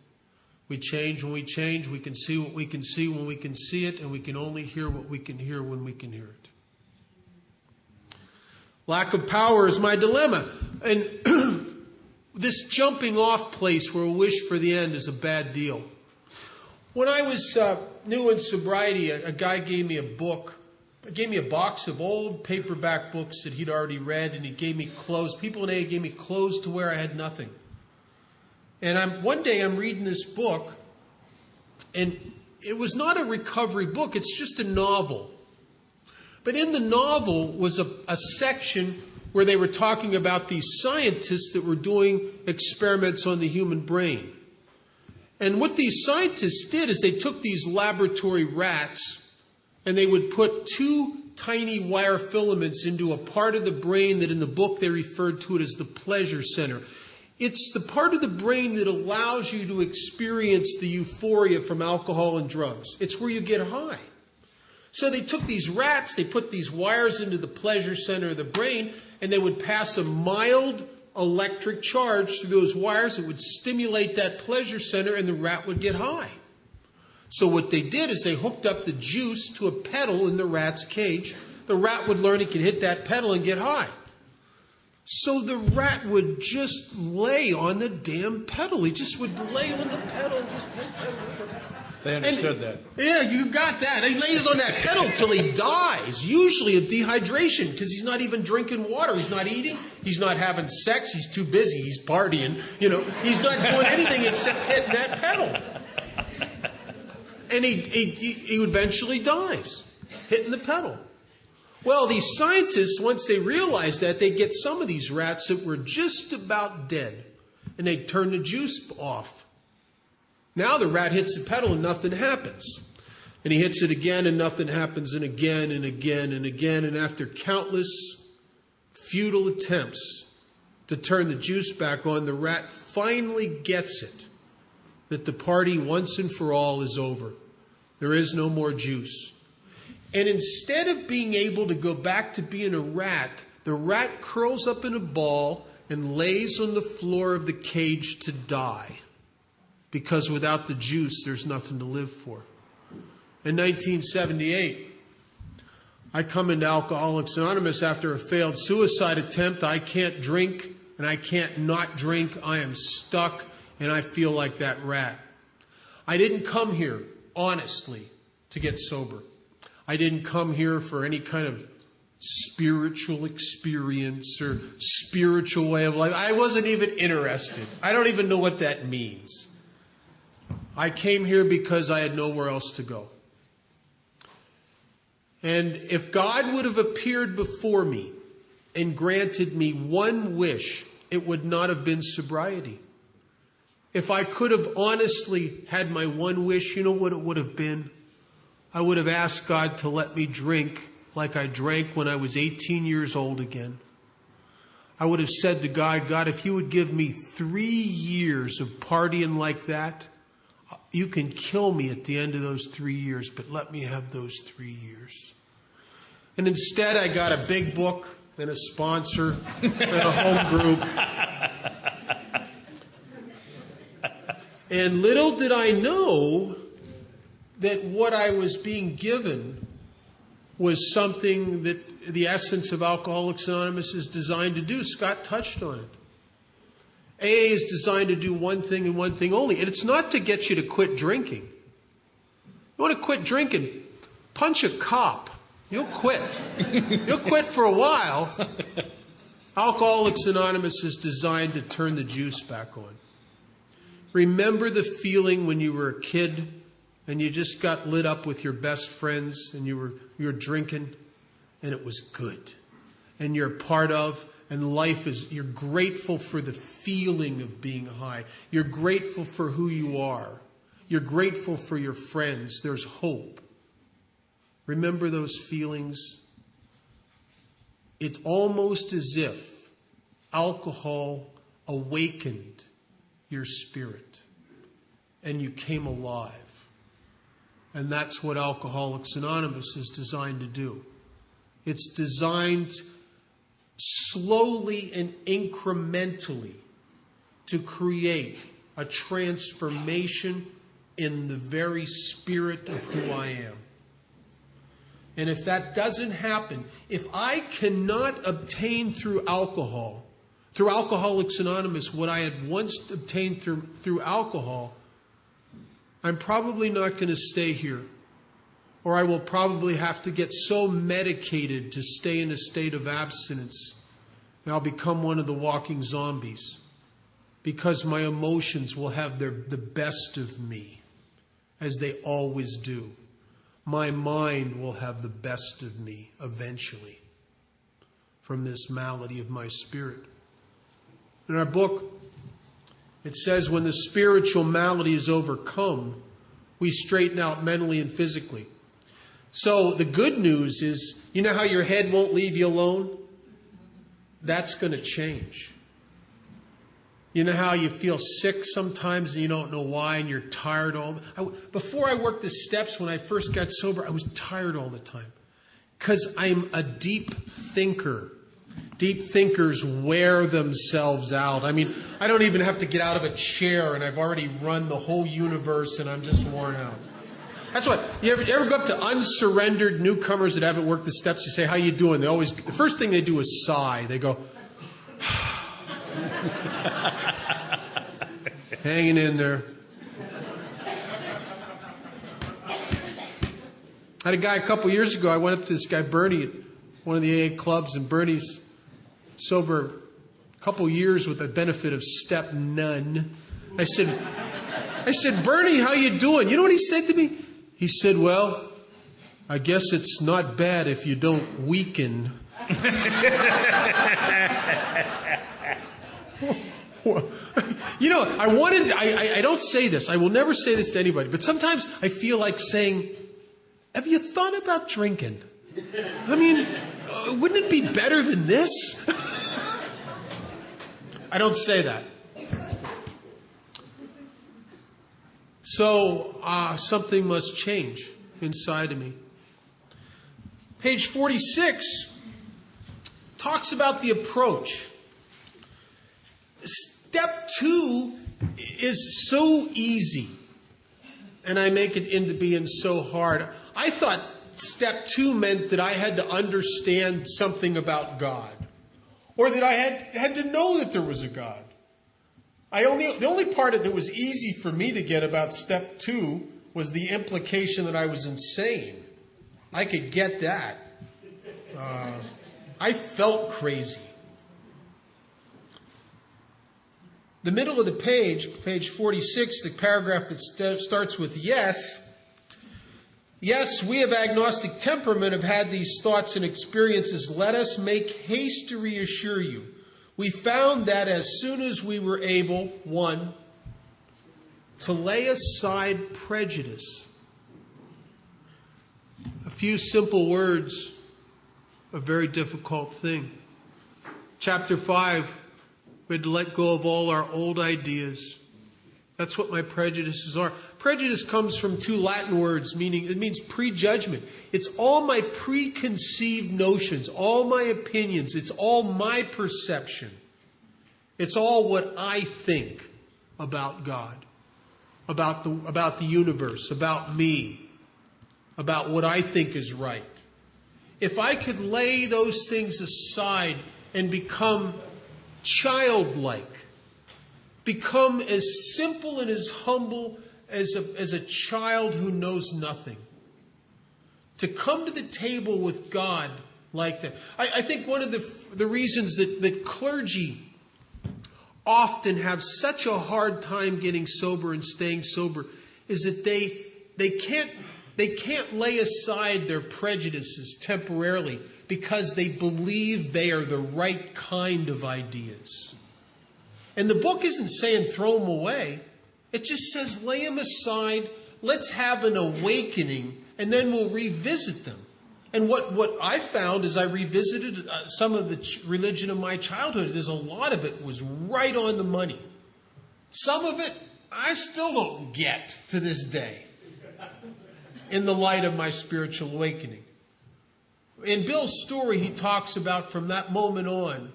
We change when we change. We can see what we can see when we can see it, and we can only hear what we can hear when we can hear it. Lack of power is my dilemma. And this jumping off place where we wish for the end is a bad deal. When I was new in sobriety, a guy gave me a book. He gave me a box of old paperback books that he'd already read, and he gave me clothes. People in AA gave me clothes to wear. I had nothing. And one day I'm reading this book, and it was not a recovery book. It's just a novel. But in the novel was a section where they were talking about these scientists that were doing experiments on the human brain. And what these scientists did is they took these laboratory rats and they would put two tiny wire filaments into a part of the brain that in the book they referred to it as the pleasure center. It's the part of the brain that allows you to experience the euphoria from alcohol and drugs. It's where you get high. So they took these rats, they put these wires into the pleasure center of the brain, and they would pass a mild electric charge through those wires. It would stimulate that pleasure center, and the rat would get high. So what they did is they hooked up the juice to a pedal in the rat's cage. The rat would learn he could hit that pedal and get high. So the rat would just lay on the damn pedal. He just would lay on the pedal and just pedal. They understood that. Yeah, you got that. He lays on that pedal till he dies, usually of dehydration, because he's not even drinking water. He's not eating. He's not having sex. He's too busy. He's partying. He's not doing anything except hitting that pedal. And he eventually dies, hitting the pedal. Well, these scientists, once they realized that, they'd get some of these rats that were just about dead, and they'd turn the juice off. Now the rat hits the pedal and nothing happens. And he hits it again and nothing happens, and again and again and again. And after countless futile attempts to turn the juice back on, the rat finally gets it that the party once and for all is over. There is no more juice. And instead of being able to go back to being a rat, the rat curls up in a ball and lays on the floor of the cage to die. Because without the juice, there's nothing to live for. In 1978, I come into Alcoholics Anonymous after a failed suicide attempt. I can't drink, and I can't not drink. I am stuck, and I feel like that rat. I didn't come here, honestly, to get sober. I didn't come here for any kind of spiritual experience or spiritual way of life. I wasn't even interested. I don't even know what that means. I came here because I had nowhere else to go. And if God would have appeared before me and granted me one wish, it would not have been sobriety. If I could have honestly had my one wish, you know what it would have been? I would have asked God to let me drink like I drank when I was 18 years old again. I would have said to God, God, if you would give me 3 years of partying like that, you can kill me at the end of those 3 years, but let me have those 3 years. And instead, I got a big book and a sponsor and a home group. And little did I know that what I was being given was something that the essence of Alcoholics Anonymous is designed to do. Scott touched on it. AA is designed to do one thing and one thing only. And it's not to get you to quit drinking. You want to quit drinking, punch a cop. You'll quit. You'll quit for a while. Alcoholics Anonymous is designed to turn the juice back on. Remember the feeling when you were a kid and you just got lit up with your best friends and you were drinking and it was good. And you're a part of, and life is, you're grateful for the feeling of being high. You're grateful for who you are. You're grateful for your friends. There's hope. Remember those feelings? It's almost as if alcohol awakened your spirit. and you came alive. And that's what Alcoholics Anonymous is designed to do. It's designed slowly and incrementally to create a transformation in the very spirit of who I am. And if that doesn't happen, if I cannot obtain through Alcoholics Anonymous, what I had once obtained through alcohol, I'm probably not going to stay here. Or I will probably have to get so medicated to stay in a state of abstinence that I'll become one of the walking zombies. Because my emotions will have the best of me, as they always do. My mind will have the best of me eventually from this malady of my spirit. In our book, it says when the spiritual malady is overcome, we straighten out mentally and physically. So the good news is, you know how your head won't leave you alone? That's going to change. You know how you feel sick sometimes and you don't know why and you're tired before I worked the steps, when I first got sober, I was tired all the time. Because I'm a deep thinker. Deep thinkers wear themselves out. I mean, I don't even have to get out of a chair and I've already run the whole universe and I'm just worn out. That's why, you ever go up to unsurrendered newcomers that haven't worked the steps, you say, how you doing? The first thing they do is sigh. They go, hanging in there. I had a guy a couple years ago, I went up to this guy, Bernie, at one of the AA clubs, and Bernie's sober a couple years with the benefit of step none. I said, Bernie, how you doing? You know what he said to me? He said, well, I guess it's not bad if you don't weaken. You know, I don't say this. I will never say this to anybody. But sometimes I feel like saying, have you thought about drinking? I mean, wouldn't it be better than this? I don't say that. So something must change inside of me. Page 46 talks about the approach. Step 2 is so easy, and I make it into being so hard. I thought step 2 meant that I had to understand something about God, or that I had to know that there was a God. The only part that was easy for me to get about step 2 was the implication that I was insane. I could get that. I felt crazy. The middle of the page, page 46, the paragraph that starts with yes. Yes, we of agnostic temperament have had these thoughts and experiences. Let us make haste to reassure you. We found that as soon as we were able, 1, to lay aside prejudice. A few simple words, a very difficult thing. Chapter 5, we had to let go of all our old ideas. That's what my prejudices are. Prejudice comes from 2 Latin words, meaning it means prejudgment. It's all my preconceived notions, all my opinions. It's all my perception. It's all what I think about God, about the universe, about me, about what I think is right. If I could lay those things aside and become childlike, become as simple and as humble as a child who knows nothing. To come to the table with God like that. I think one of the reasons that clergy often have such a hard time getting sober and staying sober is that they can't lay aside their prejudices temporarily because they believe they are the right kind of ideas. And the book isn't saying throw them away. It just says lay them aside, let's have an awakening, and then we'll revisit them. And what I found as I revisited some of the religion of my childhood, there's a lot of it was right on the money. Some of it I still don't get to this day in the light of my spiritual awakening. In Bill's story, he talks about from that moment on,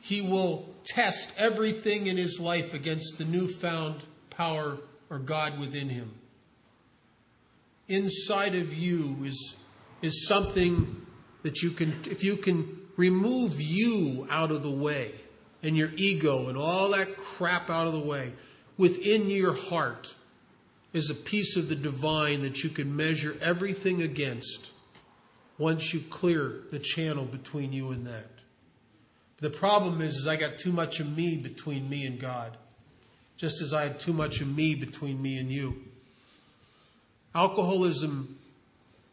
he will test everything in his life against the newfound power or God within him. Inside of you is something that you can, if you can remove you out of the way and your ego and all that crap out of the way, within your heart is a piece of the divine that you can measure everything against once you clear the channel between you and that. The problem is I got too much of me between me and God, just as I had too much of me between me and you. Alcoholism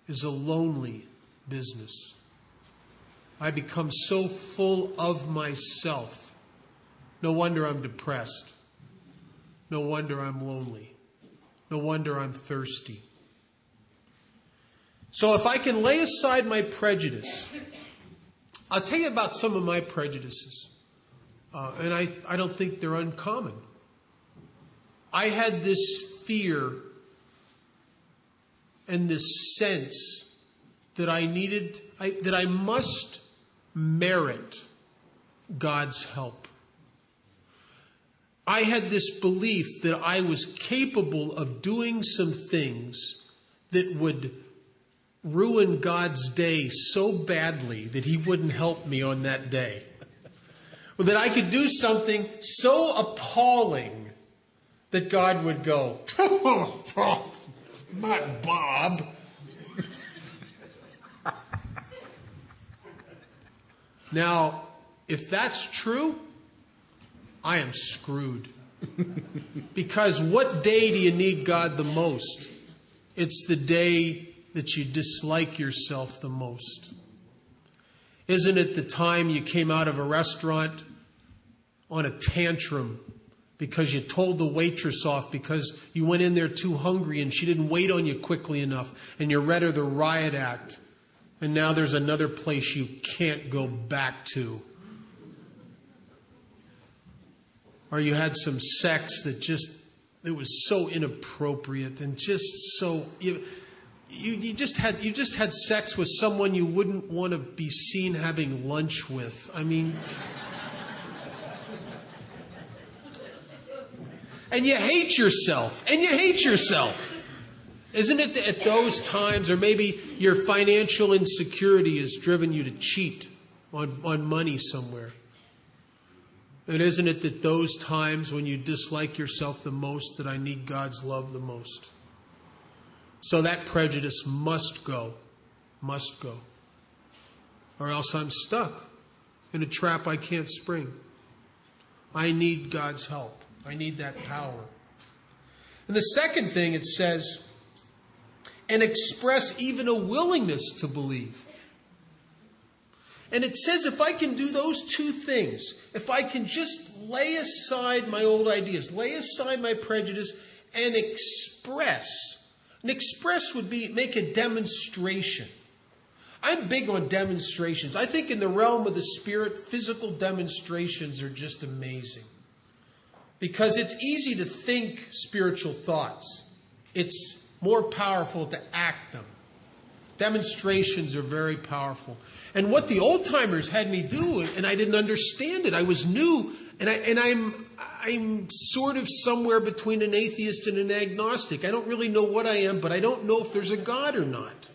is a lonely business. I become so full of myself. No wonder I'm depressed. No wonder I'm lonely. No wonder I'm thirsty. So if I can lay aside my prejudice, I'll tell you about some of my prejudices. And I don't think they're uncommon. I had this fear and this sense that that I must merit God's help. I had this belief that I was capable of doing some things that would ruin God's day so badly that He wouldn't help me on that day. Or that I could do something so appalling that God would go, not Bob. Now, if that's true, I am screwed. Because what day do you need God the most? It's the day that you dislike yourself the most. Isn't it the time you came out of a restaurant on a tantrum because you told the waitress off because you went in there too hungry and she didn't wait on you quickly enough and you read her the riot act and now there's another place you can't go back to? Or you had some sex that it was so inappropriate and just so... You just had sex with someone you wouldn't want to be seen having lunch with. I mean... And you hate yourself. And you hate yourself. Isn't it at those times, or maybe your financial insecurity has driven you to cheat on money somewhere? And isn't it that those times when you dislike yourself the most that I need God's love the most? So that prejudice must go. Must go. Or else I'm stuck in a trap I can't spring. I need God's help. I need that power. And the second thing it says, and express even a willingness to believe. And it says if I can do those two things, if I can just lay aside my old ideas, lay aside my prejudice, and express. And express would be make a demonstration. I'm big on demonstrations. I think in the realm of the Spirit, physical demonstrations are just amazing. Because it's easy to think spiritual thoughts. It's more powerful to act them. Demonstrations are very powerful. And what the old-timers had me do, and I didn't understand it, I was new, and I'm sort of somewhere between an atheist and an agnostic. I don't really know what I am, but I don't know if there's a God or not.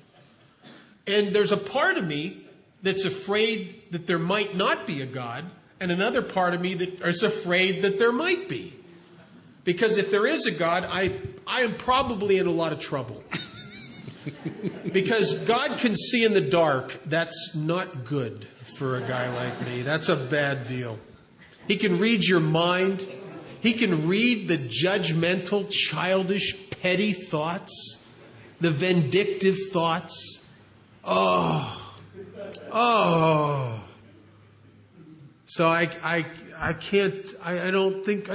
And there's a part of me that's afraid that there might not be a God, and another part of me that is afraid that there might be. Because if there is a God, I am probably in a lot of trouble. Because God can see in the dark. That's not good for a guy like me. That's a bad deal. He can read your mind. He can read the judgmental, childish, petty thoughts, the vindictive thoughts. Oh. So I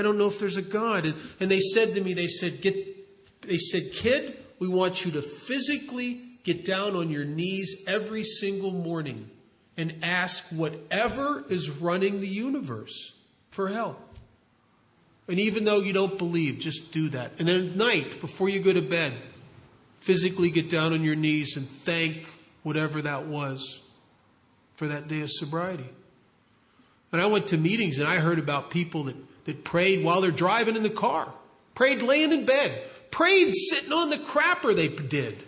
don't know if there's a God. And they said to me, they said, kid, we want you to physically get down on your knees every single morning and ask whatever is running the universe for help. And even though you don't believe, just do that. And then at night, before you go to bed, physically get down on your knees and thank whatever that was for that day of sobriety. And I went to meetings and I heard about people that prayed while they're driving in the car, prayed laying in bed, prayed sitting on the crapper they did.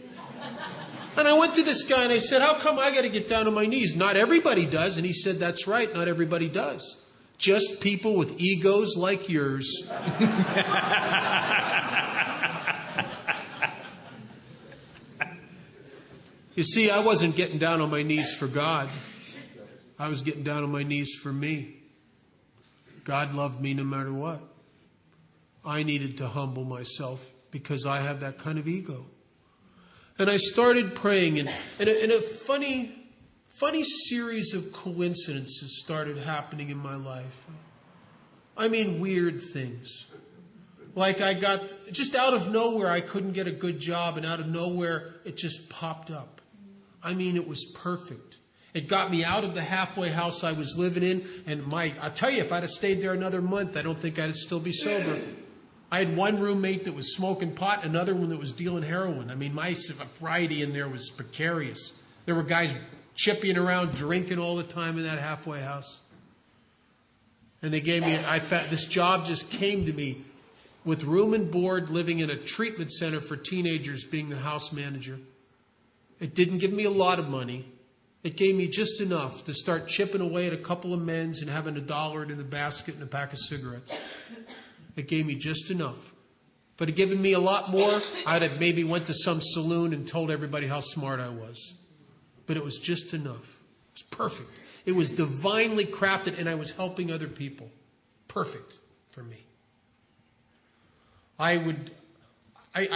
And I went to this guy and I said, how come I got to get down on my knees? Not everybody does. And he said, that's right, not everybody does. Just people with egos like yours. You see, I wasn't getting down on my knees for God. I was getting down on my knees for me. God loved me no matter what. I needed to humble myself because I have that kind of ego. And I started praying, and a funny series of coincidences started happening in my life. I mean, weird things. Like I got, just out of nowhere, I couldn't get a good job, and out of nowhere, it just popped up. I mean, it was perfect. It got me out of the halfway house I was living in, and I'll tell you, if I'd have stayed there another month, I don't think I'd still be sober. I had one roommate that was smoking pot, another one that was dealing heroin. I mean, my variety in there was precarious. There were guys chipping around, drinking all the time in that halfway house. And they gave me, this job just came to me with room and board, living in a treatment center for teenagers, being the house manager. It didn't give me a lot of money. It gave me just enough to start chipping away at a couple of men's and having $1 in the basket and a pack of cigarettes. It gave me just enough. If it had given me a lot more, I'd have maybe went to some saloon and told everybody how smart I was. But it was just enough. It was perfect. It was divinely crafted, and I was helping other people. Perfect for me. I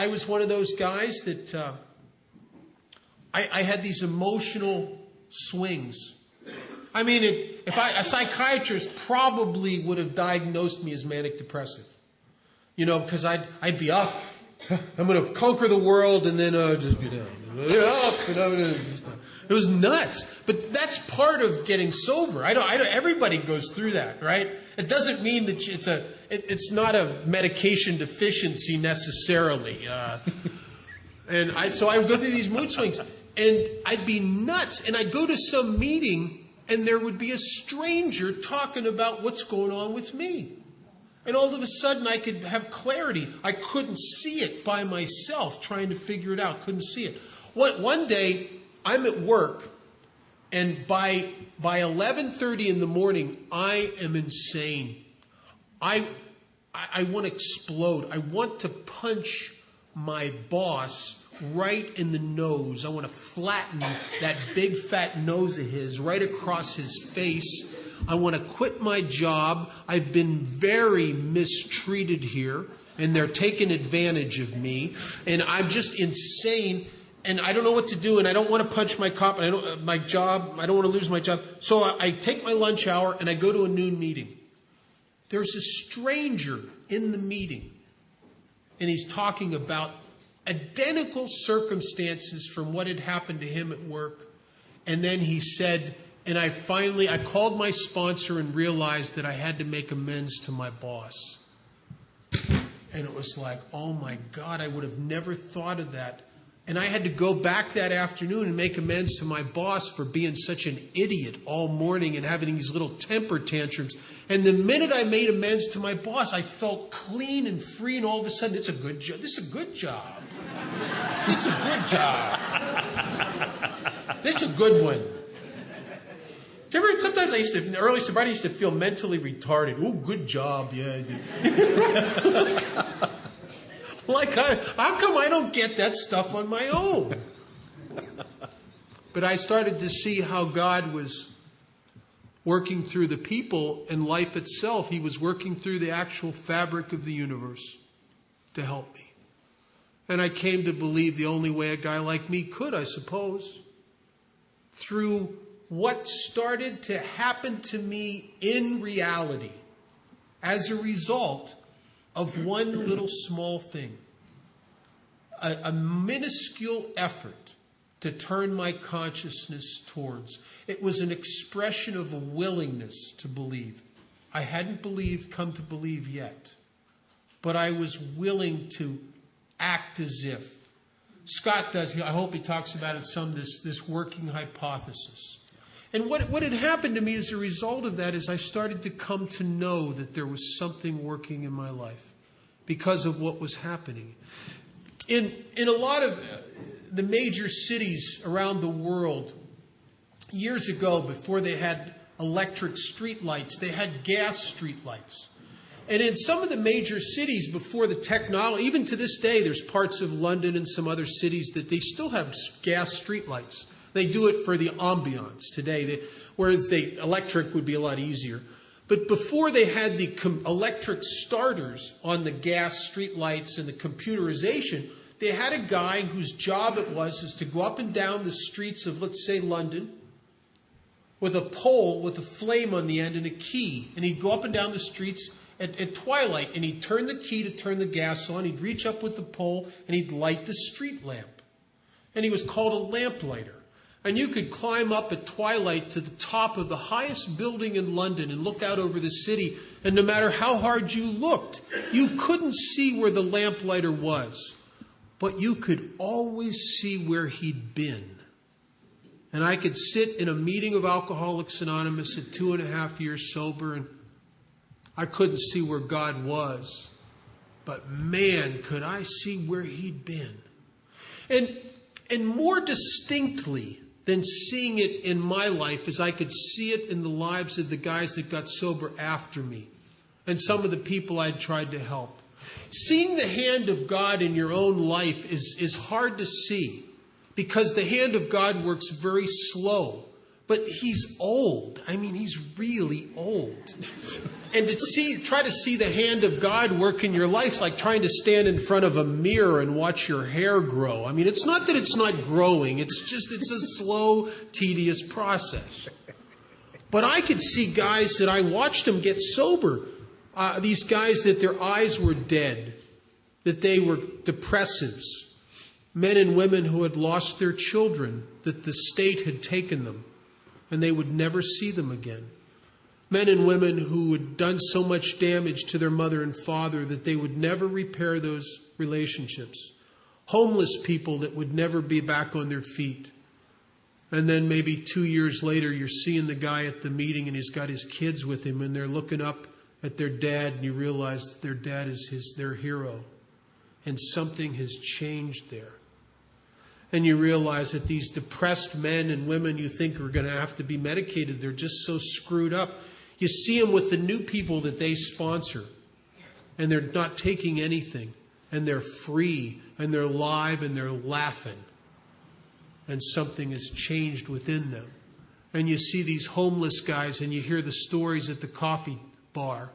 was one of those guys that I had these emotional swings. I mean, a psychiatrist probably would have diagnosed me as manic depressive. You know, because I'd be up. I'm going to conquer the world, and then just be down. Up, and I'm going to just down. It was nuts. But that's part of getting sober. Everybody goes through that, right? It doesn't mean that it's not a medication deficiency necessarily. So I would go through these mood swings, and I'd be nuts. And I'd go to some meeting, and there would be a stranger talking about what's going on with me. And all of a sudden, I could have clarity. I couldn't see it by myself, trying to figure it out. Couldn't see it. One day, I'm at work, and by 11:30 in the morning, I am insane. I want to explode. I want to punch my boss right in the nose. I want to flatten that big fat nose of his right across his face. I want to quit my job. I've been very mistreated here, and they're taking advantage of me, and I'm just insane, and I don't know what to do, and I don't want to punch my cop, and I don't want to lose my job. So I take my lunch hour, and I go to a noon meeting. There's a stranger in the meeting, and he's talking about identical circumstances from what had happened to him at work. And then he said, and I called my sponsor and realized that I had to make amends to my boss. And it was like, oh my God, I would have never thought of that. And I had to go back that afternoon and make amends to my boss for being such an idiot all morning and having these little temper tantrums. And the minute I made amends to my boss, I felt clean and free, and all of a sudden, it's a good job. This is a good job. This is a good job. This is a good one. Do you ever, sometimes in early sobriety, I used to feel mentally retarded. Oh, good job, yeah. Like, how come I don't get that stuff on my own? But I started to see how God was working through the people and life itself. He was working through the actual fabric of the universe to help me. And I came to believe the only way a guy like me could, I suppose, through what started to happen to me in reality as a result of one little small thing, a minuscule effort to turn my consciousness towards. It was an expression of a willingness to believe. I hadn't come to believe yet. but I was willing to act as if. Scott does, I hope he talks about it some, this working hypothesis. And what had happened to me as a result of that is I started to come to know that there was something working in my life because of what was happening. In a lot of the major cities around the world, years ago, before they had electric street lights, they had gas street lights. And in some of the major cities before the technology, even to this day, there's parts of London and some other cities that they still have gas street lights. They do it for the ambiance today, whereas the electric would be a lot easier. But before they had the electric starters on the gas street lights and the computerization, they had a guy whose job it was to go up and down the streets of, let's say, London, with a pole with a flame on the end and a key. And he'd go up and down the streets at twilight, and he'd turn the key to turn the gas on. He'd reach up with the pole, and he'd light the street lamp. And he was called a lamplighter. And you could climb up at twilight to the top of the highest building in London and look out over the city, and no matter how hard you looked, you couldn't see where the lamplighter was. But you could always see where he'd been. And I could sit in a meeting of Alcoholics Anonymous at 2.5 years sober, and I couldn't see where God was. But man, could I see where he'd been. And more distinctly than seeing it in my life is I could see it in the lives of the guys that got sober after me and some of the people I'd tried to help. Seeing the hand of God in your own life is hard to see because the hand of God works very slow. But he's old. I mean, he's really old. And try to see the hand of God work in your life is like trying to stand in front of a mirror and watch your hair grow. I mean, it's not that it's not growing. It's a slow, tedious process. But I could see guys that I watched them get sober. These guys that their eyes were dead, that they were depressives. Men and women who had lost their children, that the state had taken them. And they would never see them again. Men and women who had done so much damage to their mother and father that they would never repair those relationships. Homeless people that would never be back on their feet. And then maybe 2 years later, you're seeing the guy at the meeting and he's got his kids with him and they're looking up at their dad and you realize that their dad is their hero. And something has changed there. And you realize that these depressed men and women you think are going to have to be medicated, they're just so screwed up. You see them with the new people that they sponsor. And they're not taking anything. And they're free. And they're live. And they're laughing. And something has changed within them. And you see these homeless guys and you hear the stories at the coffee bar.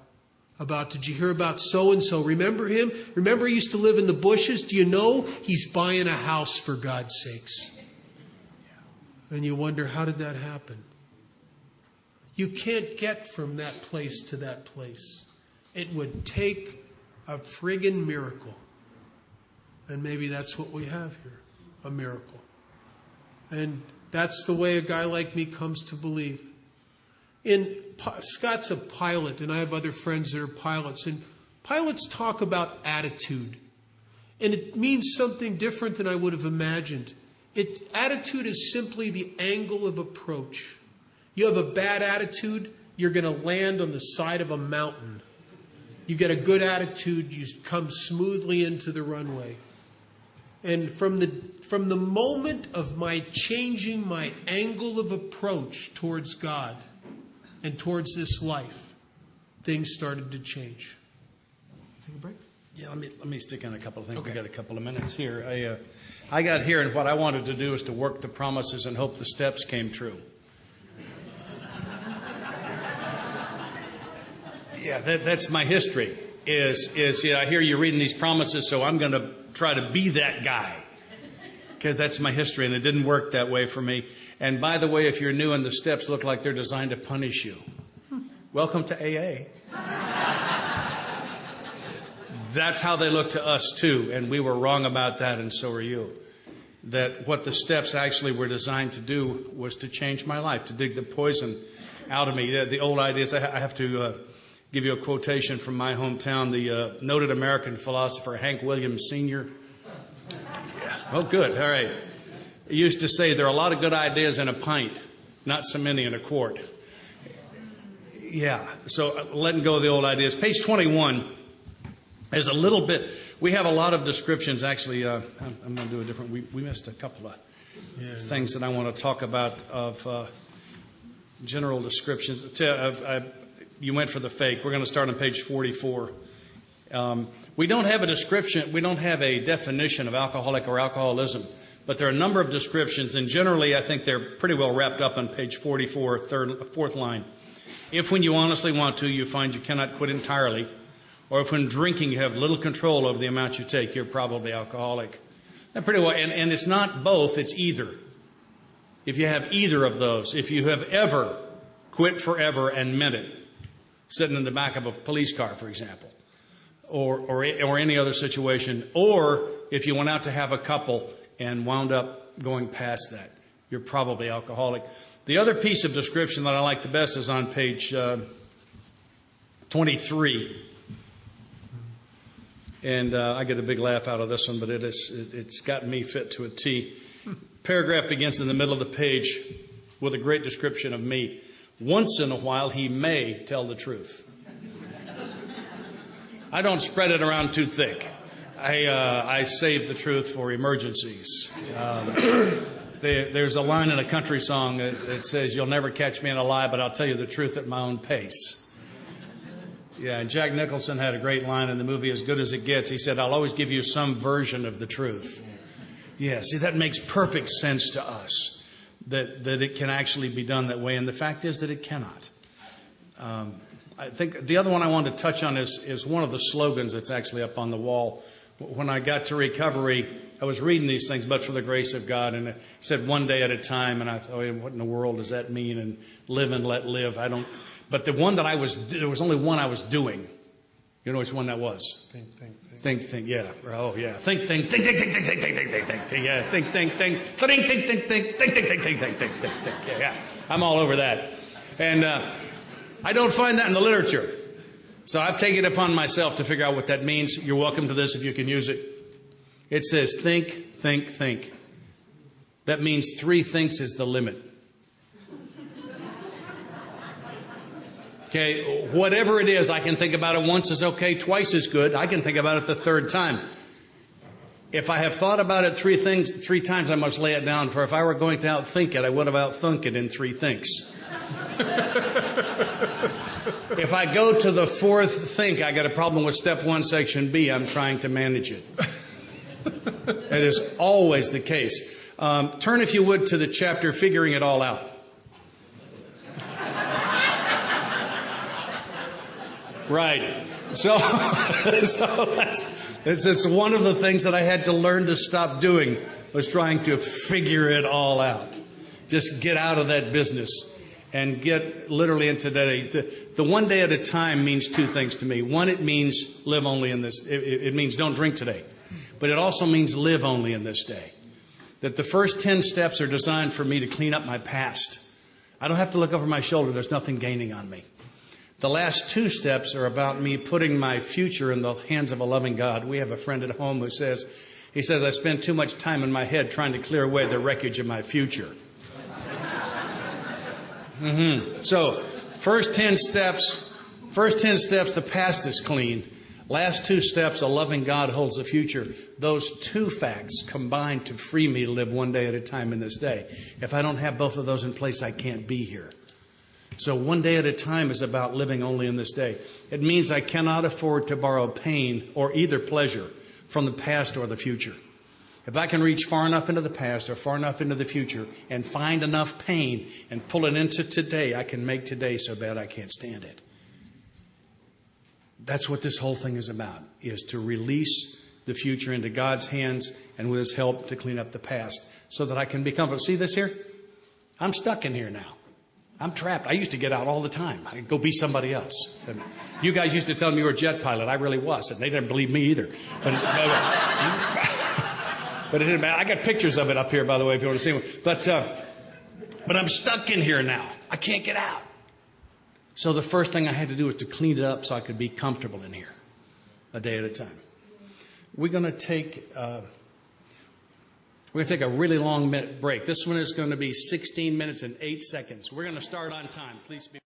Did you hear about so-and-so? Remember him? Remember he used to live in the bushes? Do you know he's buying a house for God's sakes? And you wonder, how did that happen? You can't get from that place to that place. It would take a friggin' miracle. And maybe that's what we have here, a miracle. And that's the way a guy like me comes to believe. Scott's a pilot, and I have other friends that are pilots. And pilots talk about attitude. And it means something different than I would have imagined. Attitude is simply the angle of approach. You have a bad attitude, you're going to land on the side of a mountain. You get a good attitude, you come smoothly into the runway. And from the moment of my changing my angle of approach towards God, and towards this life, things started to change. Take a break? Yeah, let me stick in a couple of things. Okay. We got a couple of minutes here. I got here, and what I wanted to do is to work the promises and hope the steps came true. Yeah, that's my history. I hear you reading these promises, so I'm going to try to be that guy. Because that's my history, and it didn't work that way for me. And by the way, if you're new and the steps look like they're designed to punish you, welcome to AA. That's how they look to us too, and we were wrong about that, and so are you. That what the steps actually were designed to do was to change my life, to dig the poison out of me. The old idea is I have to give you a quotation from my hometown, the noted American philosopher Hank Williams Sr. Yeah. Oh, good. All right. He used to say there are a lot of good ideas in a pint, not so many in a quart. Yeah. So letting go of the old ideas. Page 21 is a little bit. We have a lot of descriptions. Actually, I'm going to do a different. We missed a couple of things that I want to talk about of general descriptions. You went for the fake. We're going to start on page 44. We don't have a description. We don't have a definition of alcoholic or alcoholism, but there are a number of descriptions, and generally I think they're pretty well wrapped up on page 44, fourth line. If when you honestly want to, you find you cannot quit entirely, or if when drinking you have little control over the amount you take, you're probably alcoholic. That pretty well, and it's not both, it's either. If you have either of those, if you have ever quit forever and meant it, sitting in the back of a police car, for example, or any other situation, or if you went out to have a couple and wound up going past that, you're probably alcoholic. The other piece of description that I like the best is on page 23. And I get a big laugh out of this one, but it's gotten me fit to a T. Paragraph begins in the middle of the page with a great description of me. Once in a while, he may tell the truth. I don't spread it around too thick. I save the truth for emergencies. There's a line in a country song that says, "You'll never catch me in a lie, but I'll tell you the truth at my own pace." Yeah, and Jack Nicholson had a great line in the movie As Good as It Gets. He said, "I'll always give you some version of the truth." Yeah, see, that makes perfect sense to us, that it can actually be done that way. And the fact is that it cannot. I think the other one I wanted to touch on is one of the slogans that's actually up on the wall. When I got to recovery, I was reading these things, but for the grace of God, and it said one day at a time, and I thought, oh, what in the world does that mean? And live and let live. But the one that there was only one I was doing. You know which one that was? Think, yeah. Oh, yeah. Think. Yeah, think. Yeah, I'm all over that. And I don't find that in the literature. So I've taken it upon myself to figure out what that means. You're welcome to this if you can use it. It says think. That means 3 thinks is the limit. Okay, whatever it is, I can think about it once is okay, twice is good. I can think about it the 3rd time. If I have thought about it 3 times, I must lay it down. For if I were going to outthink it, I would have outthunk it in 3 thinks. If I go to the 4th think, I got a problem with step 1, section B. I'm trying to manage it. That is always the case. Turn, if you would, to the chapter Figuring It All Out. Right. So it's one of the things that I had to learn to stop doing, was trying to figure it all out. Just get out of that business and get literally into today. The one day at a time means 2 things to me. One, it means live only in this. It means don't drink today. But it also means live only in this day. That the first 10 steps are designed for me to clean up my past. I don't have to look over my shoulder. There's nothing gaining on me. The last 2 steps are about me putting my future in the hands of a loving God. We have a friend at home who says, I spend too much time in my head trying to clear away the wreckage of my future. So, first 10 steps, the past is clean. Last 2 steps, a loving God holds the future. Those 2 facts combine to free me to live one day at a time in this day. If I don't have both of those in place, I can't be here. So one day at a time is about living only in this day. It means I cannot afford to borrow pain or either pleasure from the past or the future. If I can reach far enough into the past or far enough into the future and find enough pain and pull it into today, I can make today so bad I can't stand it. That's what this whole thing is about, is to release the future into God's hands and with His help to clean up the past so that I can be comfortable. See this here? I'm stuck in here now. I'm trapped. I used to get out all the time. I'd go be somebody else. And you guys used to tell me you were a jet pilot. I really was, and they didn't believe me either. But it didn't matter. I got pictures of it up here, by the way, if you want to see one. But I'm stuck in here now. I can't get out. So the first thing I had to do was to clean it up so I could be comfortable in here, a day at a time. We're going to take a really long break. This one is going to be 16 minutes and 8 seconds. We're going to start on time. Please be